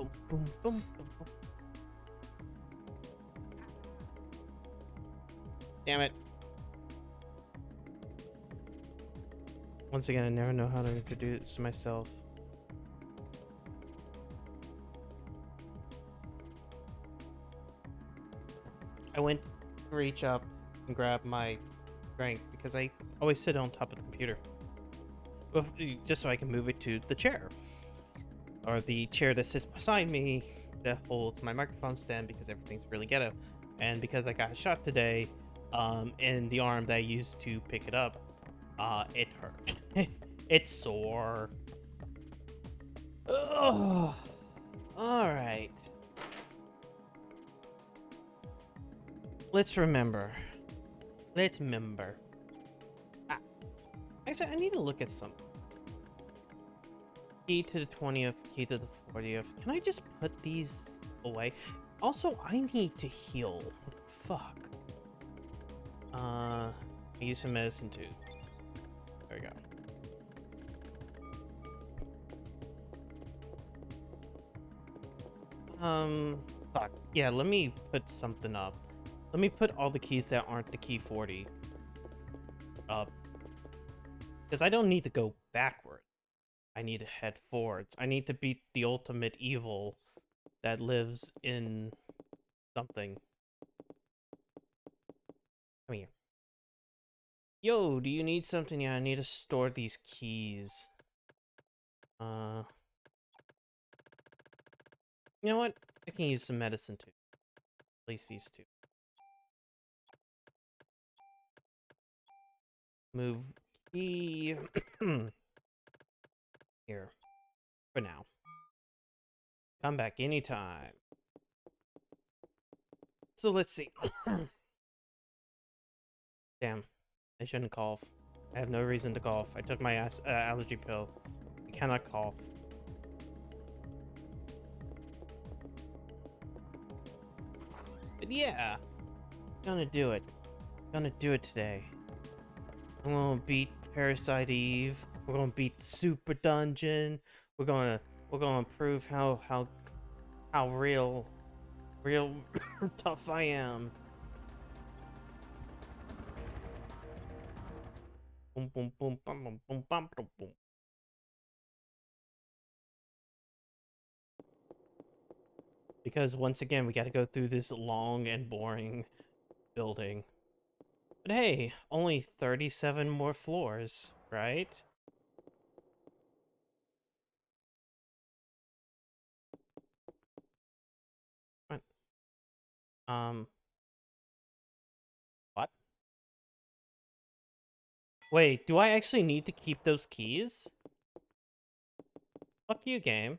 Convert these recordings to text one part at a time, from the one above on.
Boom, boom, boom, boom, boom. Damn it. Once again, I never know how to introduce myself. I went to reach up and grab my drink because I always sit on top of the computer. Well, just so I can move it to the chair. Or the chair that sits beside me that holds my microphone stand because everything's really ghetto. And because I got shot today in the arm that I used to pick it up, it hurt. It's sore. Ugh. Alright. Let's remember. Let's remember. Ah, actually, I need to look at some. Key to the 20th, key to the 40th. Can I just put these away? Also, I need to heal. Fuck. Use some medicine too. There we go. Fuck. Yeah, let me put something up. Let me put all the keys that aren't the key 40 up. Because I don't need to go backward. I need to head forwards. I need to beat the ultimate evil that lives in something. Come here. Yo, do you need something? Yeah, I need to store these keys. You know what? I can use some medicine too. At least these two. Move key here for now. Come back anytime. So let's see. Damn, I shouldn't cough. I have no reason to cough. I took my allergy pill. I cannot cough. But yeah, gonna do it. Gonna do it today. I'm gonna beat Parasite Eve. We're gonna beat the Super Dungeon. We're gonna prove how real tough I am. Boom boom boom boom boom boom boom boom boom. Because once again, we got to go through this long and boring building. But hey, only 37 more floors, right? What? Um, what? Wait, do I actually need to keep those keys? Fuck you, game.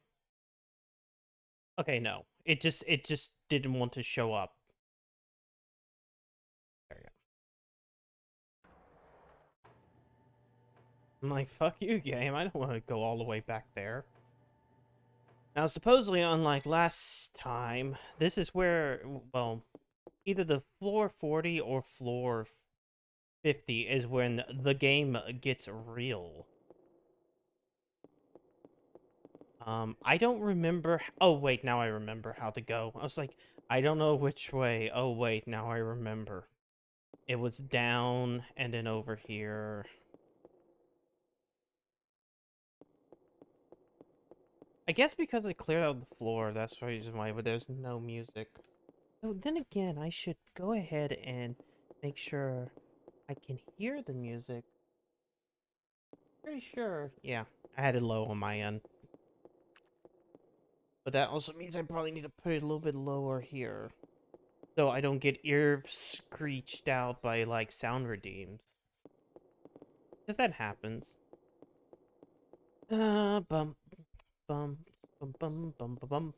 Okay, no. It just didn't want to show up. There we go. I'm like, fuck you, game. I don't want to go all the way back there. Now, supposedly, unlike last time, this is where, well, either the floor 40 or floor 50 is when the game gets real. I don't remember. Oh, wait, now I remember how to go. I was like, I don't know which way. Oh, wait, now I remember. It was down and then over here. I guess because I cleared out the floor, that's the reason why, but there's no music. Oh, then again, I should go ahead and make sure I can hear the music. Pretty sure. Yeah, I had it low on my end. But that also means I probably need to put it a little bit lower here. So I don't get ear screeched out by, like, sound redeems. Because that happens. Bum, bum, bum, bum, bum, bum, bum.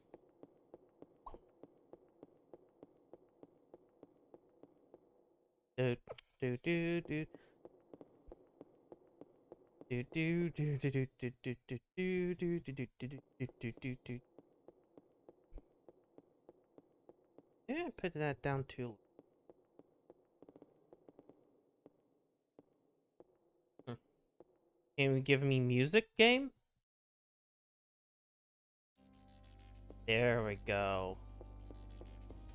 Do, do, do, do. Do, do, do, do, do, do, do, do, do, do, do, do, do, do, do, do. Yeah, put that down too. Can you give me music, game? There we go.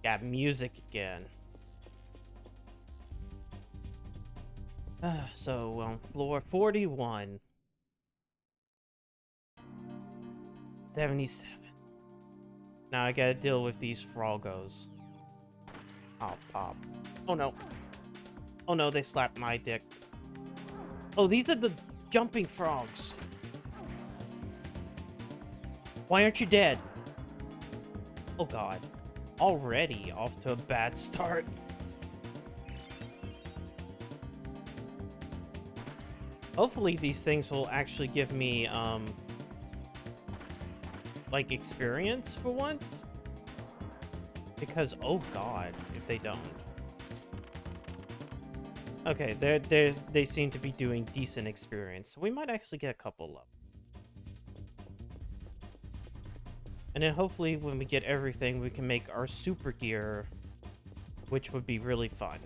Got music again. So on floor 41. 77. Now I gotta deal with these froggos. Oh, pop. Oh no. Oh no, they slapped my dick. Oh, these are the jumping frogs. Why aren't you dead? Oh god. Already off to a bad start. Hopefully these things will actually give me, like, experience for once. Because, oh god, if they don't. Okay, they seem to be doing decent experience. So we might actually get a couple up. And then hopefully when we get everything, we can make our super gear, which would be really fun.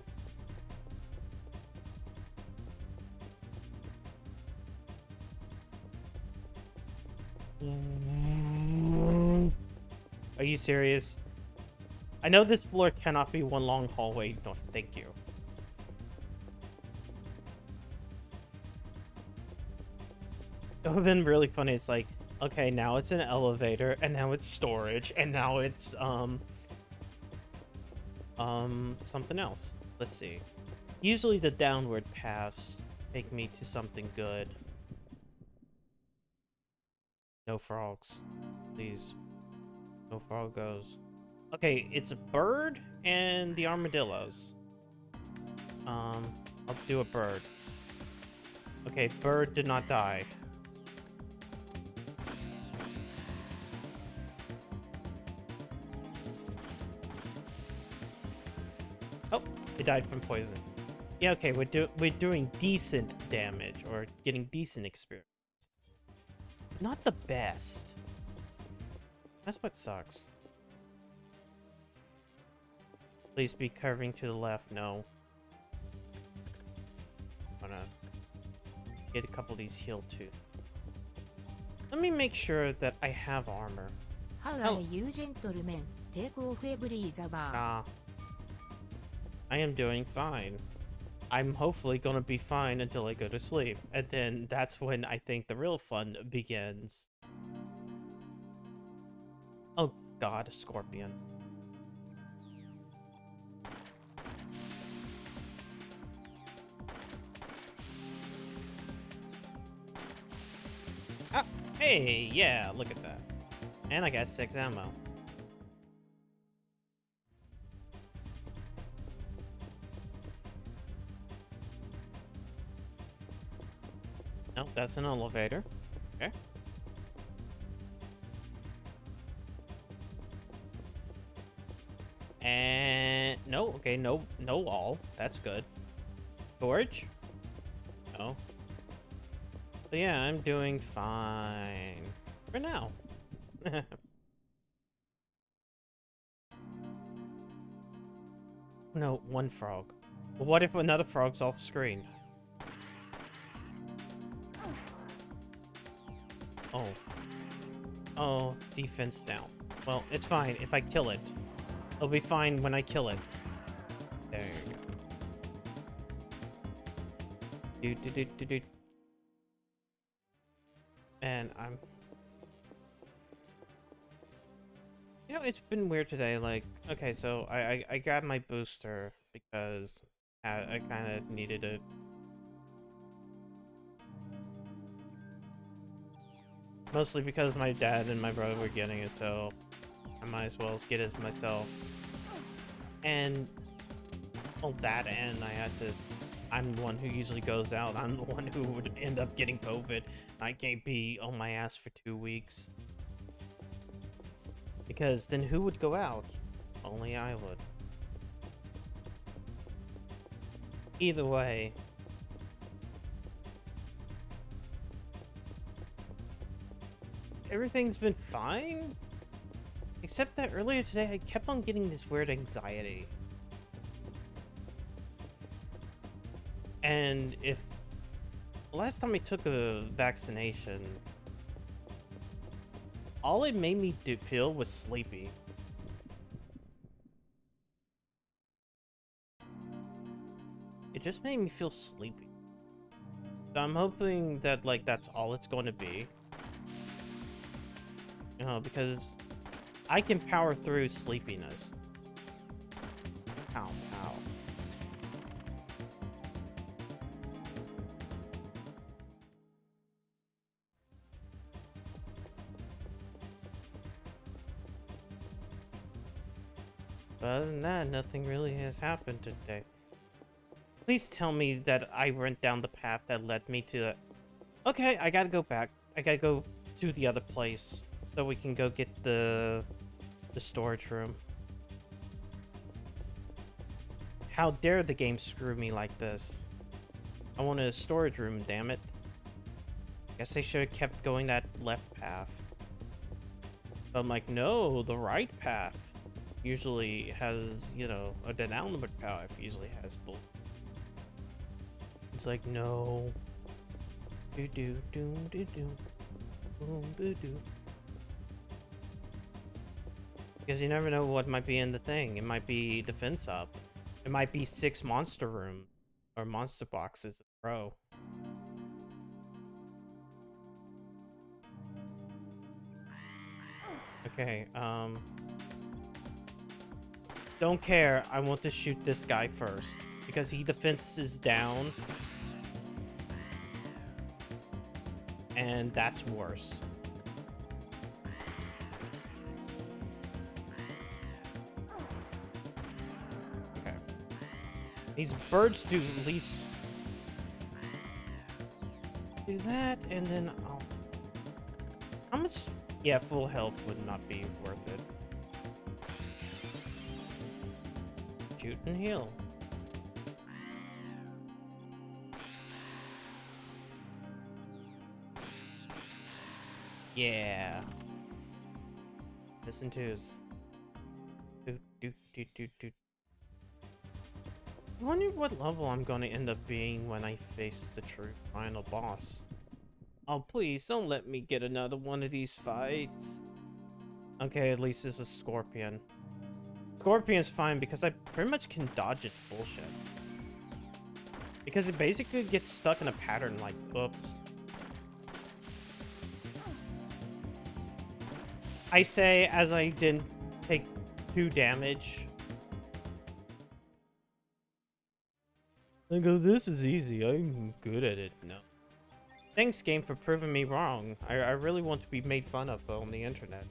Are you serious? I know this floor cannot be one long hallway. No, thank you. It would have been really funny. It's like, okay, now it's an elevator, and now it's storage, and now it's, something else. Let's see. Usually the downward paths take me to something good. No frogs. Please. No froggos. Okay, it's a bird and the armadillos. I'll do a bird. Okay, bird did not die. Oh, it died from poison. Yeah, okay, we're doing decent damage or getting decent experience. Not the best. That's what sucks. Please be curving to the left. No. I'm gonna get a couple of these healed too. Let me make sure that I have armor. How are you, gentlemen? Take off every bar. Nah. I am doing fine. I'm hopefully gonna be fine until I go to sleep. And then that's when I think the real fun begins. Oh god, a scorpion. Ah, hey, yeah, look at that. And I got 6 ammo. No, that's an elevator. Okay. And no, okay, no wall. That's good. Storage? No. So yeah, I'm doing fine for now. No, one frog. But what if another frog's off screen? Oh. Oh, defense down. Well, it's fine if I kill it. It'll be fine when I kill it. There you go. Do. And I'm... You know, it's been weird today. Like, okay, so I grabbed my booster because I kind of needed it. Mostly because my dad and my brother were getting it, so I might as well get it myself. And, well, that and I had this... I'm the one who usually goes out. I'm the one who would end up getting COVID. I can't be on my ass for 2 weeks. Because then who would go out? Only I would. Either way. Everything's been fine? Except that earlier today I kept on getting this weird anxiety. And if... Last time I took a vaccination... all it made me feel was sleepy. It just made me feel sleepy. So I'm hoping that, like, that's all it's going to be. You know, because I can power through sleepiness. Ow, ow. But other than that, nothing really has happened today. Please tell me that I went down the path that led me to that. Okay, I gotta go back. I gotta go to the other place so we can go get the storage room. How dare the game screw me like this? I wanted a storage room, damn it. Guess I should have kept going that left path. But I'm like, no, the right path usually has, you know, a downward path usually has both. It's like, no. Do do do do do. Boom boo doo. Because you never know what might be in the thing. It might be defense up. It might be 6 monster rooms or monster boxes in a row. Okay, don't care. I want to shoot this guy first because he defense is down. And that's worse. Okay. These birds do at least do that, and then I'll... How much? Yeah, full health would not be worth it. Shoot and heal. Yeah. Listen to his... Do, do, do, do, do. I wonder what level I'm going to end up being when I face the true final boss. Oh, please, don't let me get another one of these fights. Okay, at least it's a scorpion. Scorpion's fine because I pretty much can dodge its bullshit. Because it basically gets stuck in a pattern like, oops. I say as I didn't take 2 damage. I go, this is easy. I'm good at it. No. Thanks, game, for proving me wrong. I really want to be made fun of on the internet.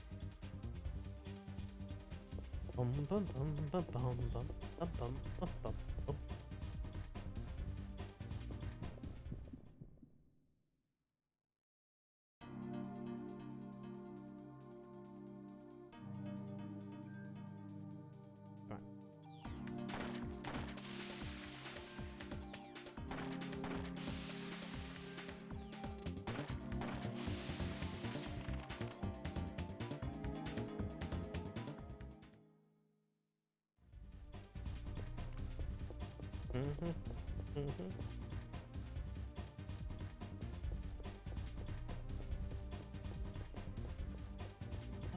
Bum, bum, bum, bum, bum, bum, bum, bum, bum, bum, bum.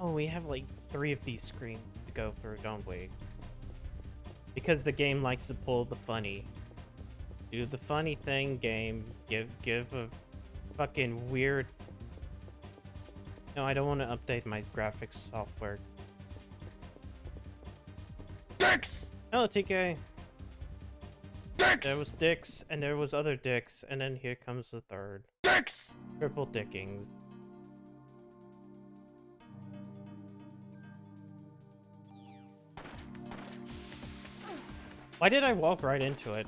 Oh, we have like 3 of these screens to go through, don't we? Because the game likes to pull the funny. Do the funny thing, game. Give a fucking weird... No, I don't want to update my graphics software. Dicks! Hello, TK. Dicks! There was dicks, and there was other dicks, and then here comes the third. Dicks! Triple dickings. Why did I walk right into it?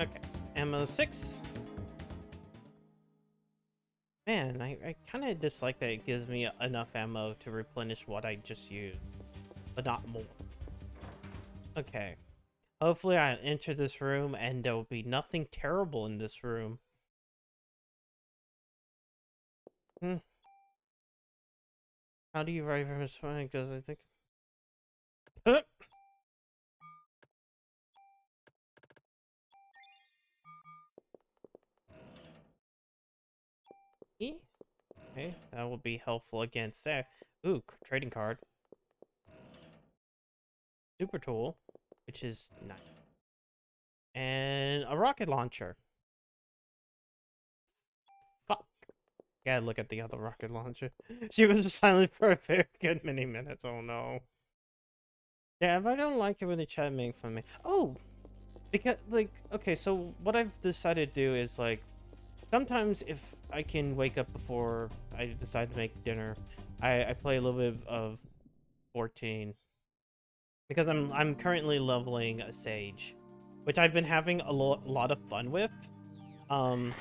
Okay, ammo 6. Man, I kind of dislike that it gives me enough ammo to replenish what I just used, but not more. Okay, hopefully I enter this room and there will be nothing terrible in this room. How do you write from this one? Because I think... Okay, that will be helpful against there. Ooh, trading card. Super tool, which is nice. And a rocket launcher. Fuck. Gotta look at the other rocket launcher. She was silent for a very good many minutes. Oh no. Yeah, if I don't like it when they try to make fun of me. Oh, because, like, okay, so what I've decided to do is, like, sometimes if I can wake up before I decide to make dinner, I play a little bit of 14. Because I'm currently leveling a sage, which I've been having a lot of fun with. Um,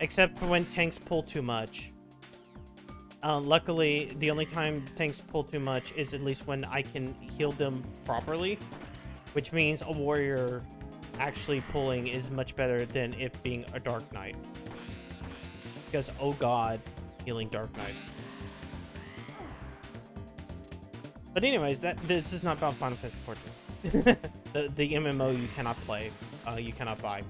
except for when tanks pull too much. Luckily, the only time tanks pull too much is at least when I can heal them properly, which means a warrior actually pulling is much better than it being a Dark Knight. Because, oh god, healing Dark Knights. But anyways, this is not about Final Fantasy 14. the MMO you cannot play, you cannot buy.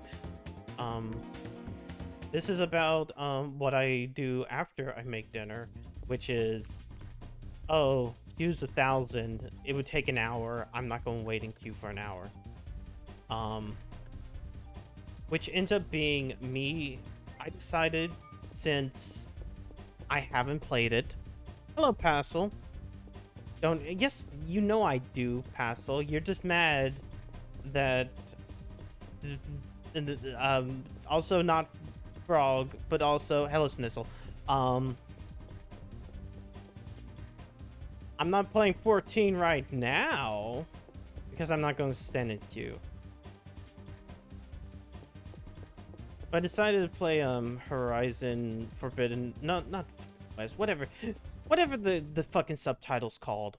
This is about what I do after I make dinner, which is, oh, use 1,000. It would take an hour. I'm not going to wait in queue for an hour. Which ends up being me. I decided, since I haven't played it. Hello, Passel. Don't. Yes, you know I do, Passel. You're just mad that. Also not Frog, but also hello, Snizzle. I'm not playing 14 right now because I'm not going to stand in queue. I decided to play Horizon Forbidden, not West, whatever the fucking subtitle's called,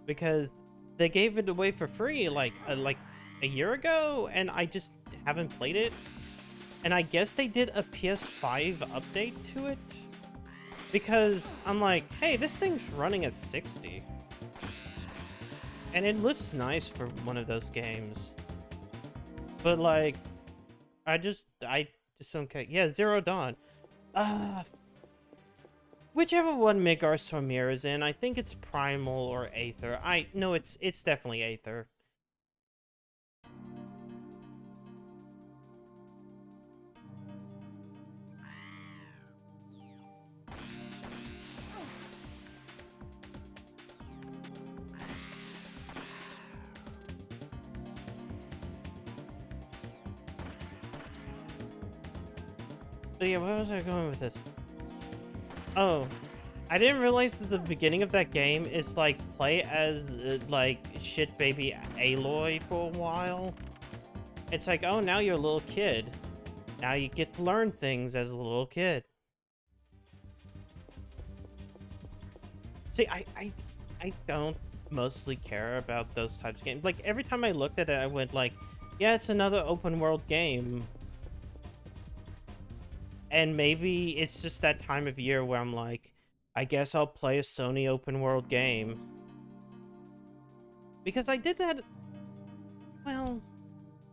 because they gave it away for free like a year ago, and I just haven't played it. And I guess they did a PS5 update to it, because I'm like, hey, this thing's running at 60, and it looks nice for one of those games. But like, I just don't care. Yeah, Zero Dawn. Whichever one Midgar Sormir is in, I think it's Primal or Aether. No, it's definitely Aether. But yeah, where was I going with this? Oh, I didn't realize that the beginning of that game is like play as like shit baby Aloy for a while. It's like, oh, now you're a little kid. Now you get to learn things as a little kid. See, I don't mostly care about those types of games. Like, every time I looked at it, I went like, yeah, it's another open world game. And maybe it's just that time of year where I'm like, I guess I'll play a Sony open world game. Because I did that, well,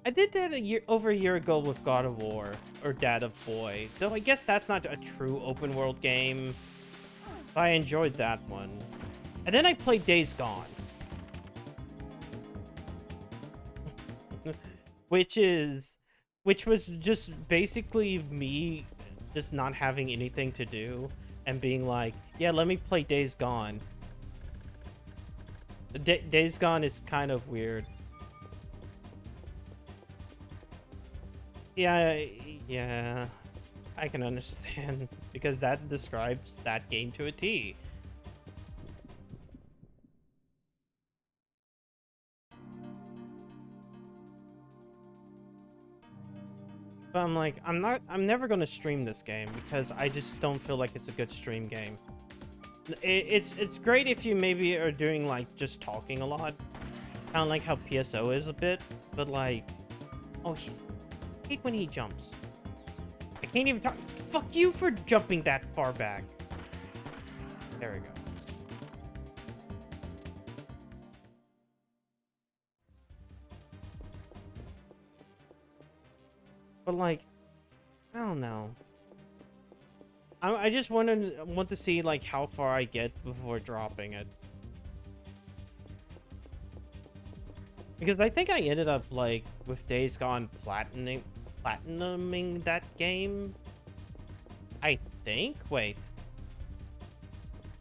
I did that over a year ago with God of War, or Dad of Boy. Though I guess that's not a true open world game. I enjoyed that one. And then I played Days Gone. which was just basically me just not having anything to do and being like, yeah, let me play Days Gone. Days Gone is kind of weird. Yeah, I can understand, because that describes that game to a T. But I'm like, I'm never going to stream this game because I just don't feel like it's a good stream game. It's great if you maybe are doing like just talking a lot, kind of like how PSO is a bit, but like, oh, I hate when he jumps. I can't even talk. Fuck you for jumping that far back. There we go. But like, I don't know. I just want to see like how far I get before dropping it. Because I think I ended up like with Days Gone platinuming that game. I think. Wait.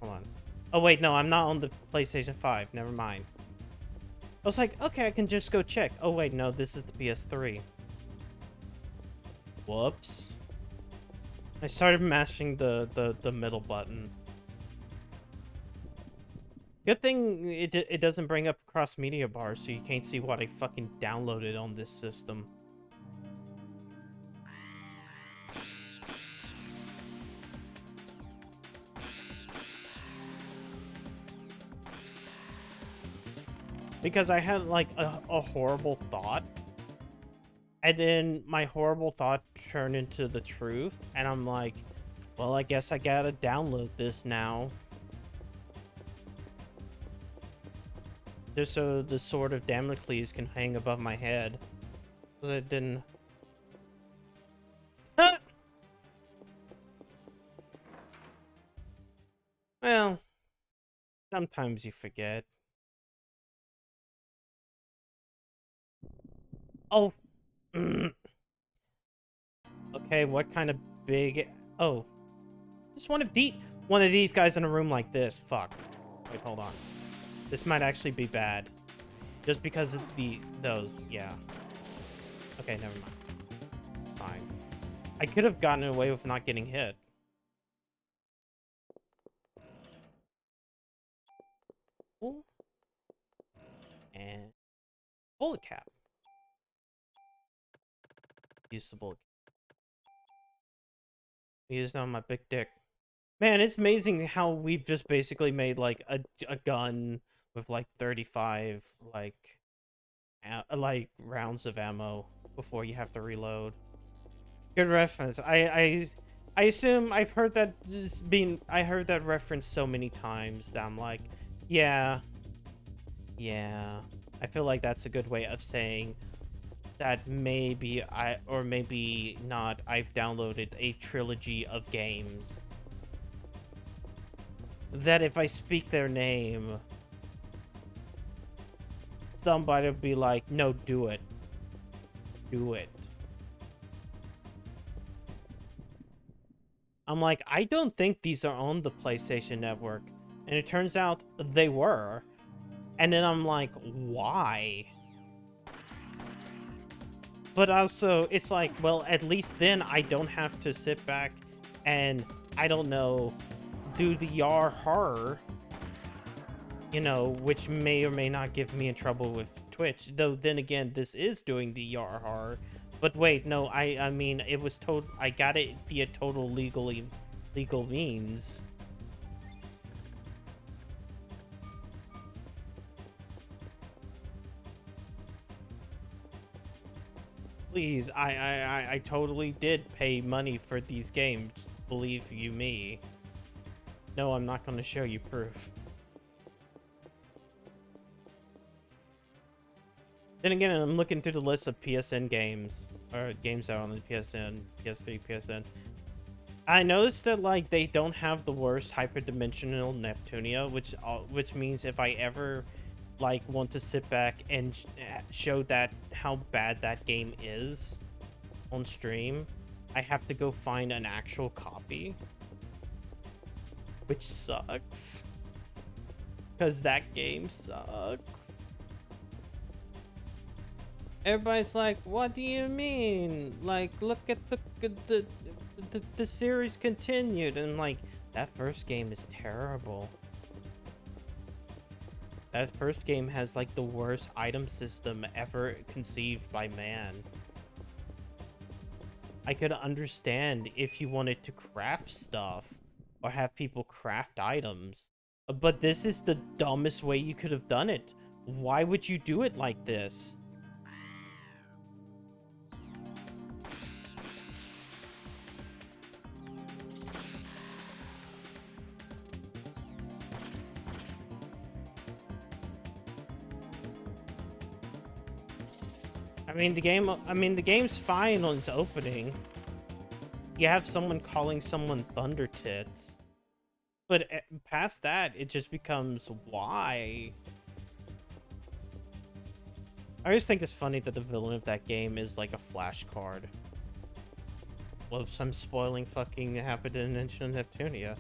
Hold on. Oh wait, no, I'm not on the PlayStation 5. Never mind. I was like, okay, I can just go check. Oh wait, no, this is the PS3. Whoops. I started mashing the middle button. Good thing it doesn't bring up cross media bars, so you can't see what I fucking downloaded on this system. Because I had like a horrible thought, and then my horrible thought turned into the truth, and I'm like, well, I guess I gotta download this now. Just so the sword of Damocles can hang above my head. So that it didn't... Well, sometimes you forget. Oh! Okay, what kind of big... Oh. Just one of these guys in a room like this. Fuck. Wait, hold on. This might actually be bad. Just because of those, yeah. Okay, never mind. It's fine. I could have gotten away with not getting hit. Ooh. And bullet cap. Use the bullet cap. Use it on my big dick. Man, it's amazing how we've just basically made like a gun with like 35 like rounds of ammo before you have to reload. Good reference. I assume I've heard that I heard that reference so many times that I'm like, yeah. I feel like that's a good way of saying that maybe or maybe not, I've downloaded a trilogy of games that if I speak their name, somebody will be like, no, do it. Do it. I'm like, I don't think these are on the PlayStation Network. And it turns out they were. And then I'm like, why? But also, it's like, well, at least then I don't have to sit back and, I don't know, do the YAR horror, you know, which may or may not get me in trouble with Twitch. Though then again, this is doing the YAR horror. But wait, no, I mean, it was I got it via total legal means. Please, I totally did pay money for these games, believe you me. No, I'm not going to show you proof. Then again, I'm looking through the list of PSN games, or games that are on the PSN, PS3, PSN. I noticed that, like, they don't have the worst hyperdimensional Neptunia, which means if I ever, like, want to sit back and show that how bad that game is on stream, I have to go find an actual copy, which sucks, because that game sucks. Everybody's like, what do you mean? Like, look at the series continued. And like, that first game is terrible. That first game has like the worst item system ever conceived by man. I could understand if you wanted to craft stuff or have people craft items, but this is the dumbest way you could have done it. Why would you do it like this? I mean, the game's fine on its opening. you have someone calling someone Thunder Tits. But past that, it just becomes why. I always think it's funny that the villain of that game is like a flashcard. Whoops, I'm spoiling fucking Half-Dimensional Neptunia.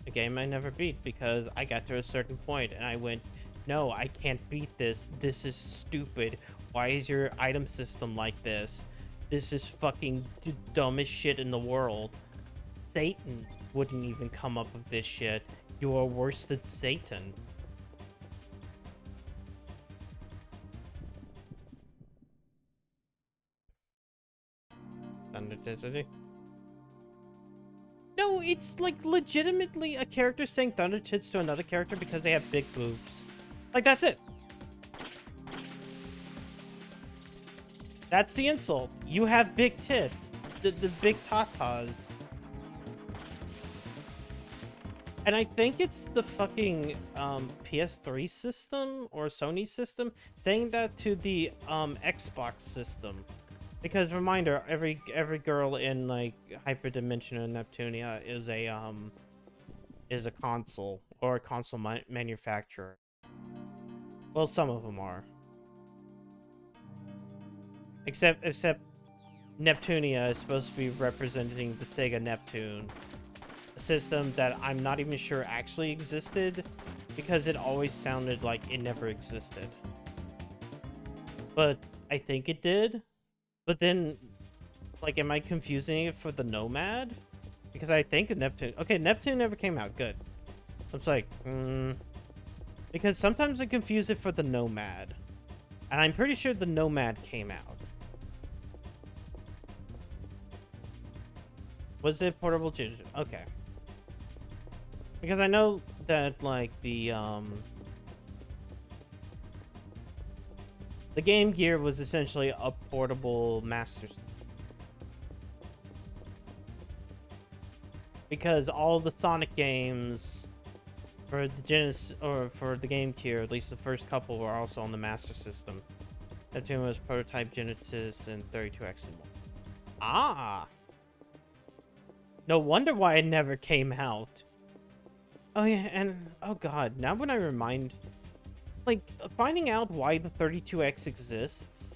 A game I never beat because I got to a certain point and I went, no, I can't beat this. This is stupid. Why is your item system like this? This is fucking the dumbest shit in the world. Satan wouldn't even come up with this shit. You are worse than Satan. Thunder Tits. No, it's like legitimately a character saying Thunder Tits to another character because they have big boobs. Like, that's it. That's the insult. You have big tits. The big tatas. And I think it's the fucking PS3 system or Sony system saying that to the Xbox system. Because reminder, every girl in like Hyperdimensional Neptunia is a console or a console manufacturer. Well, some of them are. Except Neptunia is supposed to be representing the Sega Neptune, a system that I'm not even sure actually existed because it always sounded like it never existed. But I think it did. But then, like, am I confusing it for the Nomad? Because I think Neptune... Okay, Neptune never came out. Good. I was like, because sometimes I confuse it for the Nomad. And I'm pretty sure the Nomad came out. Was it portable? Okay. Because I know that, like, the Game Gear was essentially a portable Master System. Because all the Sonic games for the Genesis, or for the Game Gear, at least the first couple, were also on the Master System. That tune was Prototype, Genesis, and 32X and 1. Ah! No wonder why it never came out. Oh yeah, and oh god, now when I remind... Like, finding out why the 32X exists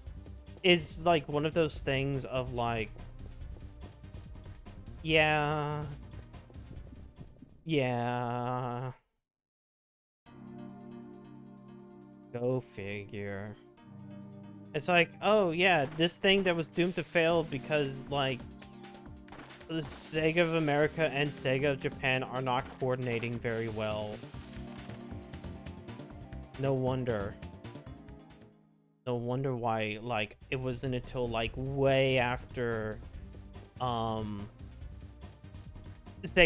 is, like, one of those things of, like... Yeah... Yeah... Go figure. It's like, oh yeah, this thing that was doomed to fail because, like, the Sega of America and Sega of Japan are not coordinating very well. No wonder. No wonder why, like, it wasn't until, like, way after, Sega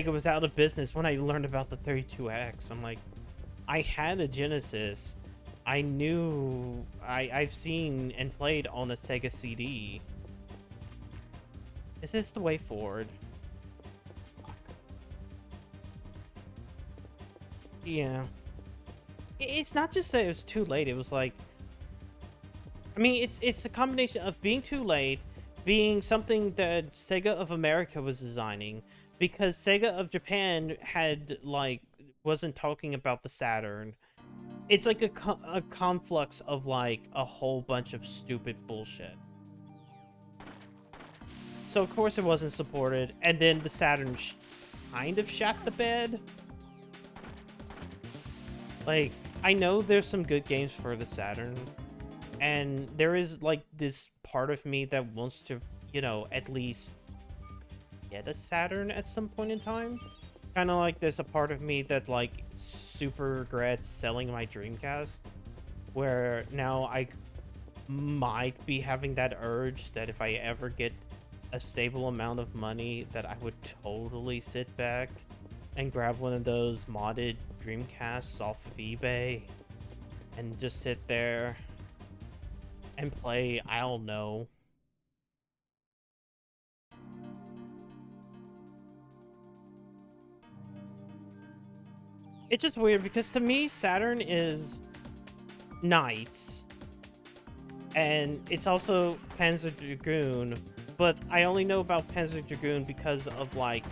was out of business when I learned about the 32X. I'm like, I had a Genesis. I knew... I've seen and played on a Sega CD. Is this the way forward? Fuck. Yeah. It's not just that it was too late. It was like... I mean, it's a combination of being too late, being something that Sega of America was designing, because Sega of Japan had, like, wasn't talking about the Saturn. It's like a conflux of, like, a whole bunch of stupid bullshit. So, of course, it wasn't supported, and then the Saturn kind of shot the bed. Like, I know there's some good games for the Saturn, and there is, like, this part of me that wants to, you know, at least get a Saturn at some point in time. Kind of like there's a part of me that, like, super regrets selling my Dreamcast, where now I might be having that urge that if I ever get a stable amount of money, that I would totally sit back and grab one of those modded Dreamcasts off of eBay and just sit there and play, I don't know. It's just weird because to me, Saturn is Knights, and it's also Panzer Dragoon, but I only know about Panzer Dragoon because of like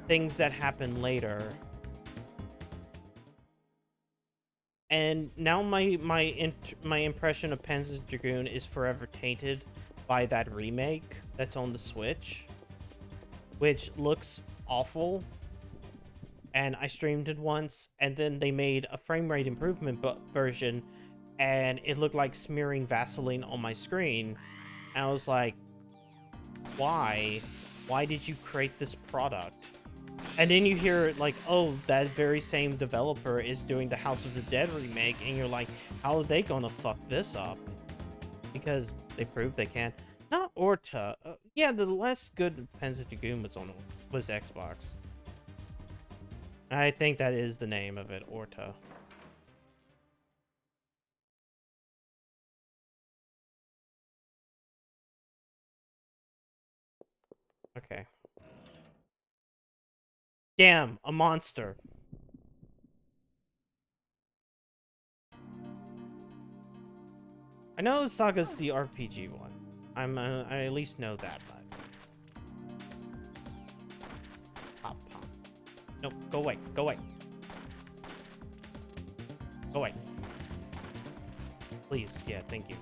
things that happen later. And now my impression of Panzer Dragoon is forever tainted by that remake that's on the Switch, which looks awful. And I streamed it once, and then they made a frame rate improvement version, and it looked like smearing Vaseline on my screen. And I was like, why? Why did you create this product? And then you hear like, oh, that very same developer is doing the House of the Dead remake, and you're like, how are they gonna fuck this up? Because they proved they can. Not Orta. Yeah, the last good Panzer Dragoon was Xbox. I think that is the name of it, Orta. Okay. Damn, a monster. I know Saga's the RPG one. I at least know that much. Pop, pop. Nope, go away, go away. Go away. Please, yeah, thank you.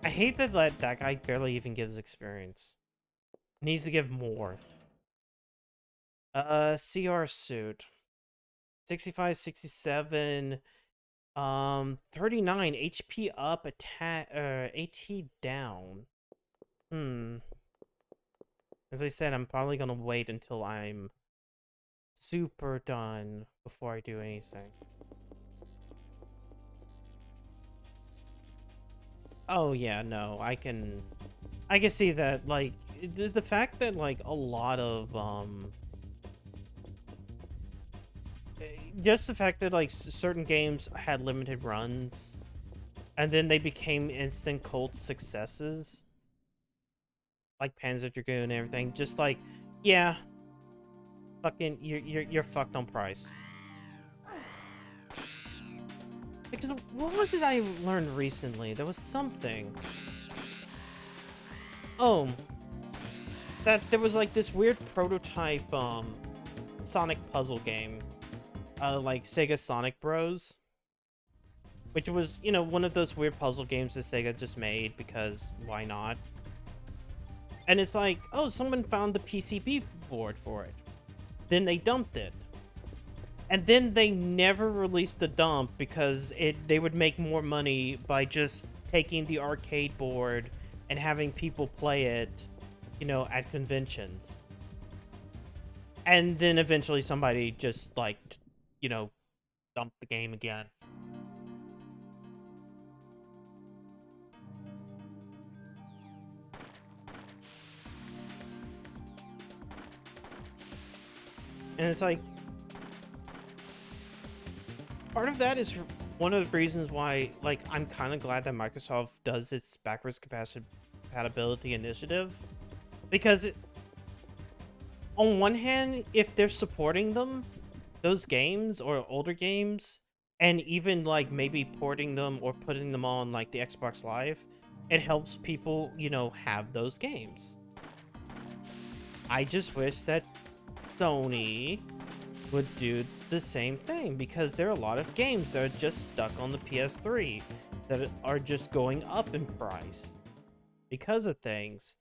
I hate that that guy barely even gives experience. Needs to give more. CR suit. 65, 67, 39 HP up, attack, AT down. As I said, I'm probably gonna wait until I'm super done before I do anything. Oh yeah, no, I can see that, like, the fact that, like, a lot of, just the fact that, like, certain games had limited runs, and then they became instant cult successes, like Panzer Dragoon and everything, just like, yeah, fucking, you're fucked on price. Because what was it I learned recently? There was something. Oh, that there was like this weird prototype Sonic puzzle game, like Sega Sonic Bros, which was, you know, one of those weird puzzle games that Sega just made because why not? And it's like, oh, someone found the PCB board for it. Then they dumped it. And then they never released the dump because they would make more money by just taking the arcade board and having people play it, you know, at conventions. And then eventually somebody just, like, you know, dumped the game again. And it's like, part of that is one of the reasons why, like, I'm kind of glad that Microsoft does its backwards compatibility initiative, because on one hand, if they're supporting those games or older games, and even like maybe porting them or putting them on like the Xbox Live, it helps people, you know, have those games. I just wish that Sony would do the same thing, because there are a lot of games that are just stuck on the PS3 that are just going up in price because of things.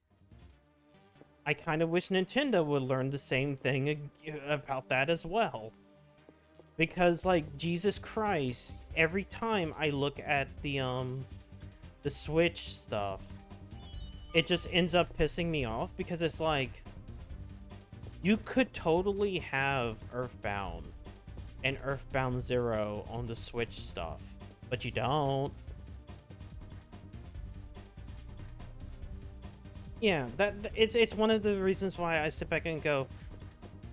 I kind of wish Nintendo would learn the same thing about that as well. Because, like, Jesus Christ, every time I look at the Switch stuff, it just ends up pissing me off, because it's like, you could totally have Earthbound and Earthbound Zero on the Switch stuff, but you don't. Yeah, it's one of the reasons why I sit back and go,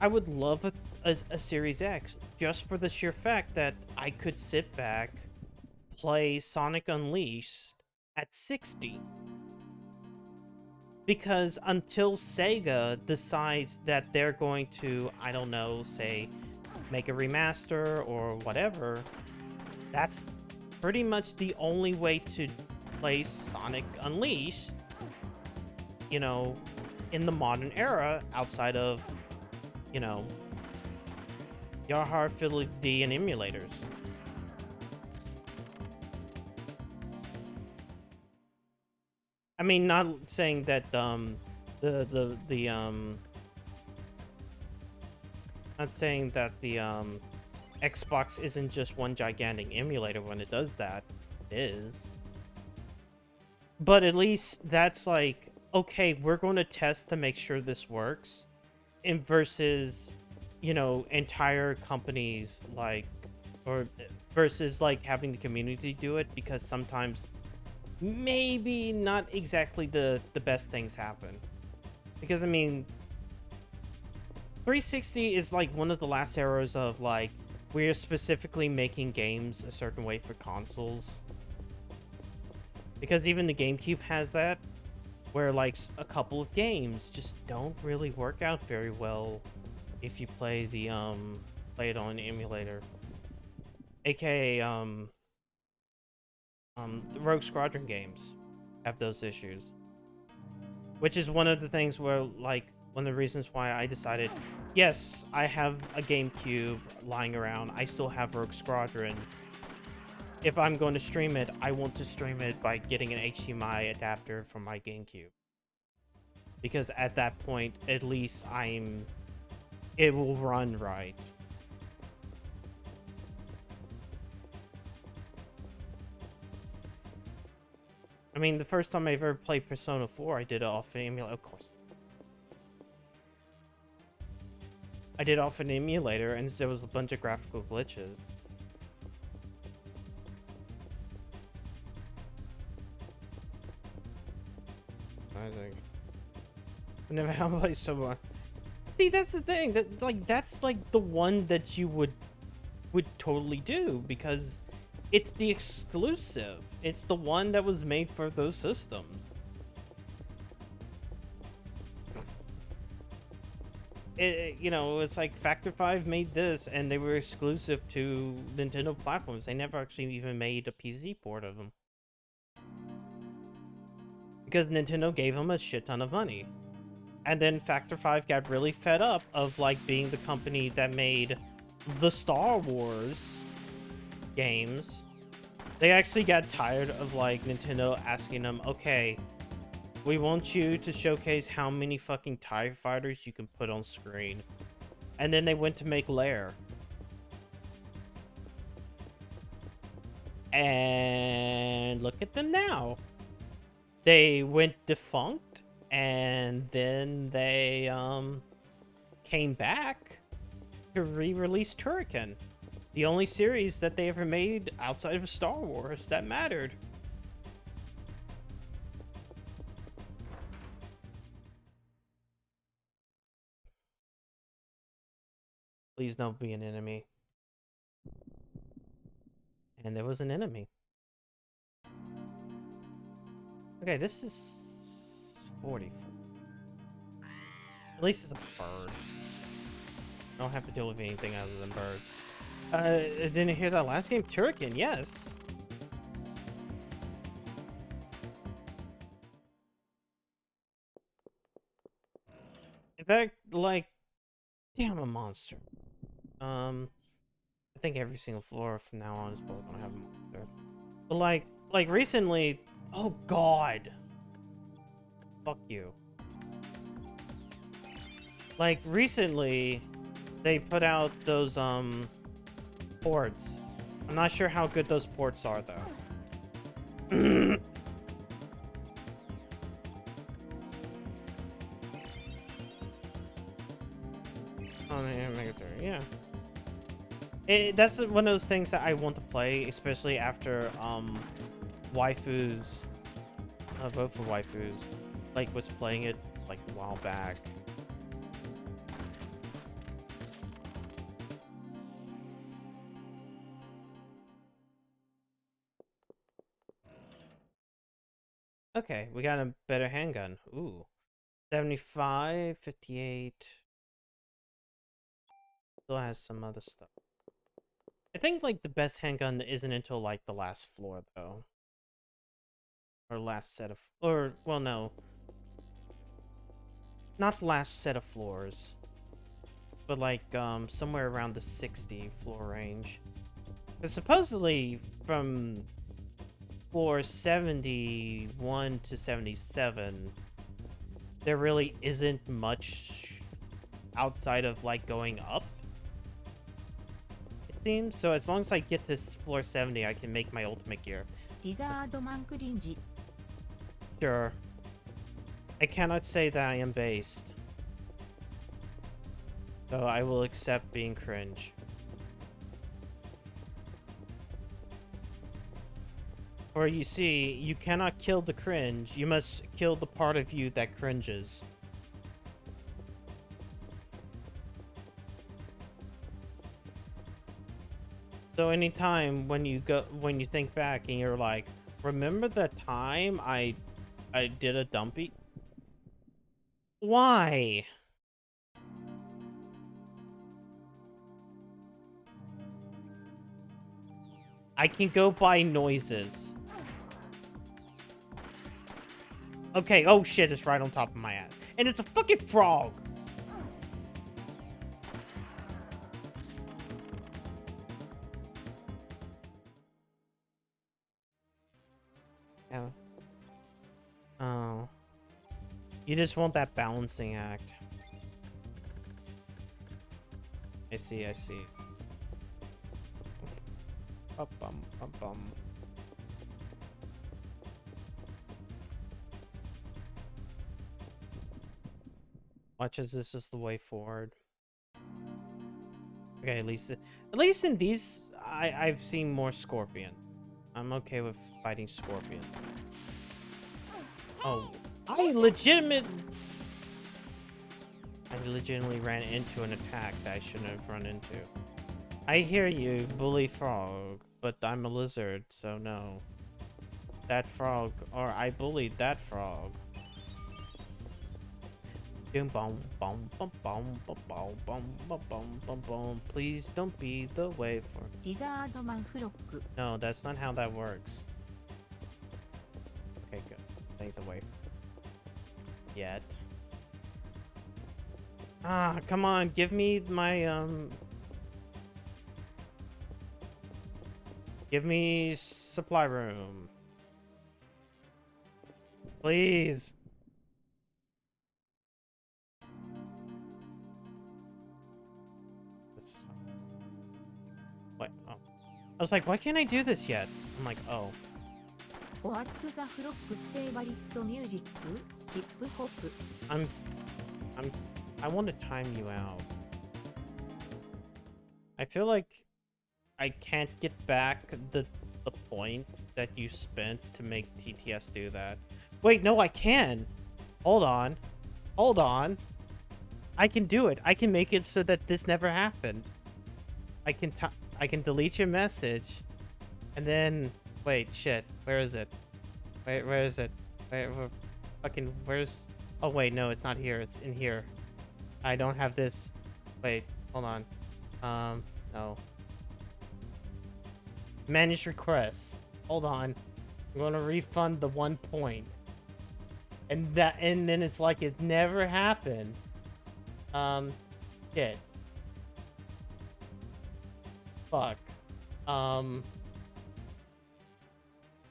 I would love a Series X, just for the sheer fact that I could sit back, play Sonic Unleashed at 60. Because until Sega decides that they're going to, I don't know, say, make a remaster or whatever, that's pretty much the only way to play Sonic Unleashed, you know, in the modern era outside of, you know, your hard fidelity and emulators. I mean, not saying that not saying that the Xbox isn't just one gigantic emulator when it does that. It is. But at least that's like, okay, we're going to test to make sure this works. And versus, you know, entire companies like, or versus like having the community do it, because sometimes maybe not exactly the best things happen. Because I mean, 360 is like one of the last eras of like, we're specifically making games a certain way for consoles. Because even the GameCube has that, where like a couple of games just don't really work out very well if you play the play it on an emulator. AKA the Rogue Squadron games have those issues. Which is one of the things where, like, one of the reasons why I decided, yes, I have a GameCube lying around. I still have Rogue Squadron. If I'm going to stream it, I want to stream it by getting an HDMI adapter from my GameCube. Because at that point, at least it will run right. I mean, the first time I ever played Persona 4, I did it off an emulator, of course. I did it off an emulator, and there was a bunch of graphical glitches. I was like, I never had played so much. See, that's the thing. That's like the one that you would totally do, because it's the exclusive. It's the one that was made for those systems. You know, it's like Factor 5 made this, and they were exclusive to Nintendo platforms. They never actually even made a PC port of them. Because Nintendo gave them a shit ton of money. And then Factor 5 got really fed up of, like, being the company that made the Star Wars games. They actually got tired of, like, Nintendo asking them, okay, we want you to showcase how many fucking TIE fighters you can put on screen. And then they went to make Lair. And look at them now. They went defunct, and then they came back to re-release Turrican, the only series that they ever made outside of Star Wars that mattered. Please don't be an enemy. And there was an enemy. Okay, this is 44. At least it's a bird. I don't have to deal with anything other than birds. Didn't hear that last game? Turrican, yes. In fact, like, damn, a monster. I think every single floor from now on is probably gonna have a monster. But like recently, oh god. Fuck you. Like recently, they put out those ports. I'm not sure how good those ports are though. Yeah. That's one of those things that I want to play, especially after waifus. I vote for waifus. Like was playing it like a while back. Okay, we got a better handgun. Ooh. 75, 58. Still has some other stuff. I think like the best handgun isn't until like the last floor though. Or last set of, or well no. Not last set of floors. But like somewhere around the 60 floor range. Because supposedly from floor 71 to 77, there really isn't much outside of like going up, it seems. So as long as I get to floor 70, I can make my ultimate gear. リザードマンクリンジ Sure. I cannot say that I am based. So I will accept being cringe. For you see, you cannot kill the cringe, you must kill the part of you that cringes. So anytime when you think back and you're like, remember that time I did a dumpy? Why? I can go by noises. Okay, oh shit, it's right on top of my ass. And it's a fucking frog! Yeah. Oh. You just want that balancing act. I see, I see. Bum, bum, bum. Watch as this is the way forward. Okay, at least in these, I've seen more Scorpion. I'm okay with fighting Scorpion. Oh, I legitimately ran into an attack that I shouldn't have run into. I hear you, bully frog, but I'm a lizard, so no. That frog, or I bullied that frog. Boom, boom, boom, boom, boom, boom, boom, boom, boom, boom, boom. Please don't be the way for. リザードマンフロック No, that's not how that works. Okay, good. Ain't the way for. Yet. Ah, come on, give me my give me supply room. Please. What? Oh. I was like, why can't I do this yet? I'm like, oh. What's the Flock's favorite music? Hip hop. I want to time you out. I feel like I can't get back the points that you spent to make TTS do that. Wait, no, I can. Hold on. Hold on. I can do it. I can make it so that this never happened. I can delete your message. And then wait, shit. Where is it? Wait, where is it? Where's oh wait, no, it's not here. It's in here. I don't have this. Wait, hold on. No. Manage requests. Hold on. I'm gonna refund the 1 point. And then it's like it never happened. Shit. Fuck.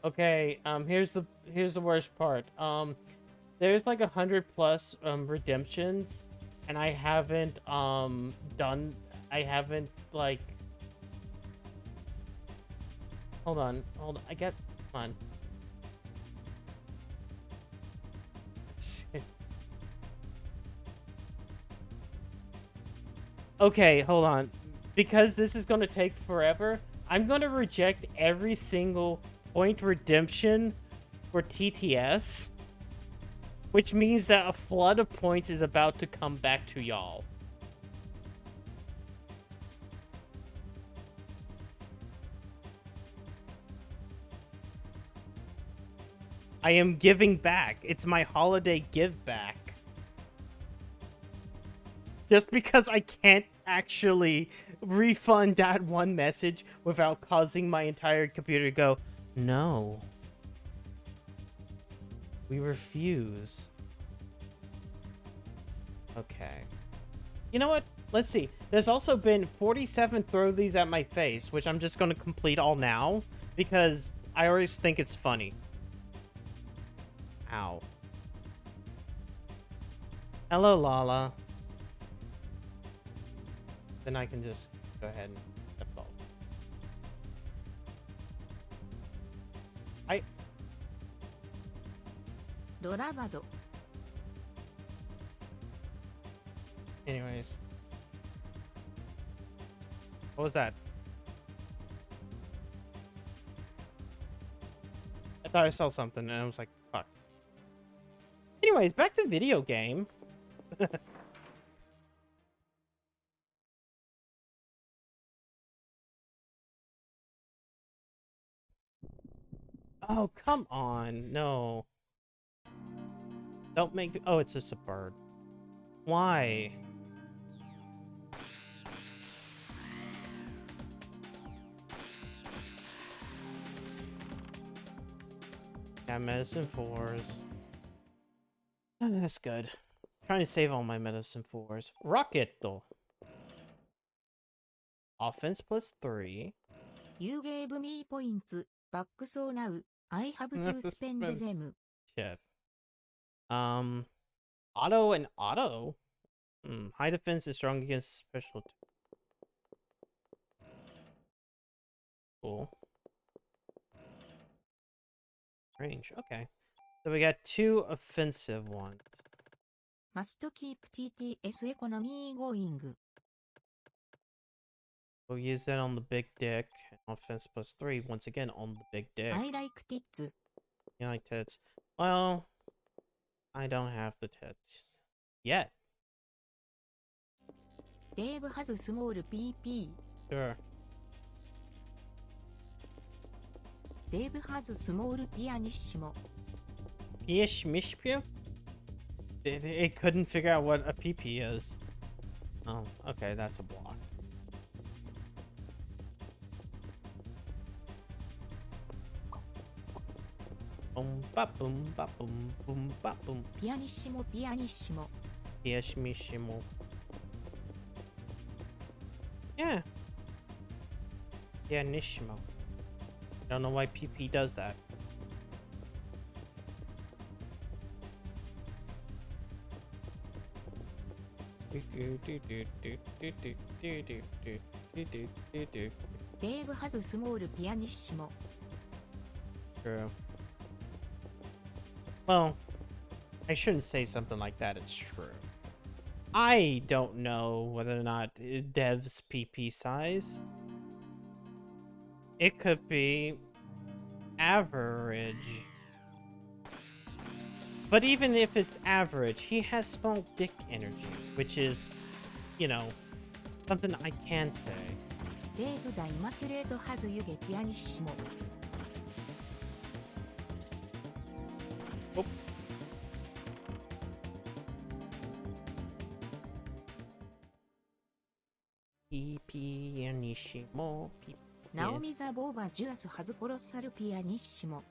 Okay, here's the worst part. There's like 100+ redemptions, and I haven't like hold on, come on. Okay, hold on. Because this is gonna take forever, I'm gonna reject every single point redemption for TTS, which means that a flood of points is about to come back to y'all. I am giving back. It's my holiday give back. Just because I can't actually refund that one message without causing my entire computer to go, no, we refuse. Okay. You know what? Let's see. There's also been 47 throw these at my face, which I'm just going to complete all now because I always think it's funny. Ow. Hello, Lala. Then I can just go ahead and default. Dorabado. Anyways. What was that? I thought I saw something and I was like, fuck. Anyways, back to video game. Oh, come on. No. Don't make... Oh, it's just a bird. Why? Yeah, medicine 4s. Oh, that's good. Trying to save all my medicine 4s. Rocket, though. Offense +3. You gave me points. Back so now. I have to spend them. Shit. Auto and auto? High defense is strong against special. Cool. Range, okay. So we got 2 offensive ones. Must keep TTS economy going. We'll use that on the big dick. Offense +3, once again, on the big dick. I like tits. You like tits? Well, I don't have the tits. Yet. Dave has a small PP. Sure. Dave has a small pianissimo. Pish mishpu? It couldn't figure out what a PP is. Oh, okay, that's a block. Boom, ba boom, ba boom, boom, ba boom. Pianissimo, pianissimo. Pish mishimo. Yeah. Pianissimo. Don't know why PP does that. Dave has a small pianissimo. True. Well, I shouldn't say something like that. It's true. I don't know whether or not Dev's PP size. It could be average. But even if it's average, he has small dick energy, which is, you know, something I can say. Dave the Immaculate has yuge pianissimo. Oh. Pianissimo. Naomi the Boba Judas has colossal pianissimo.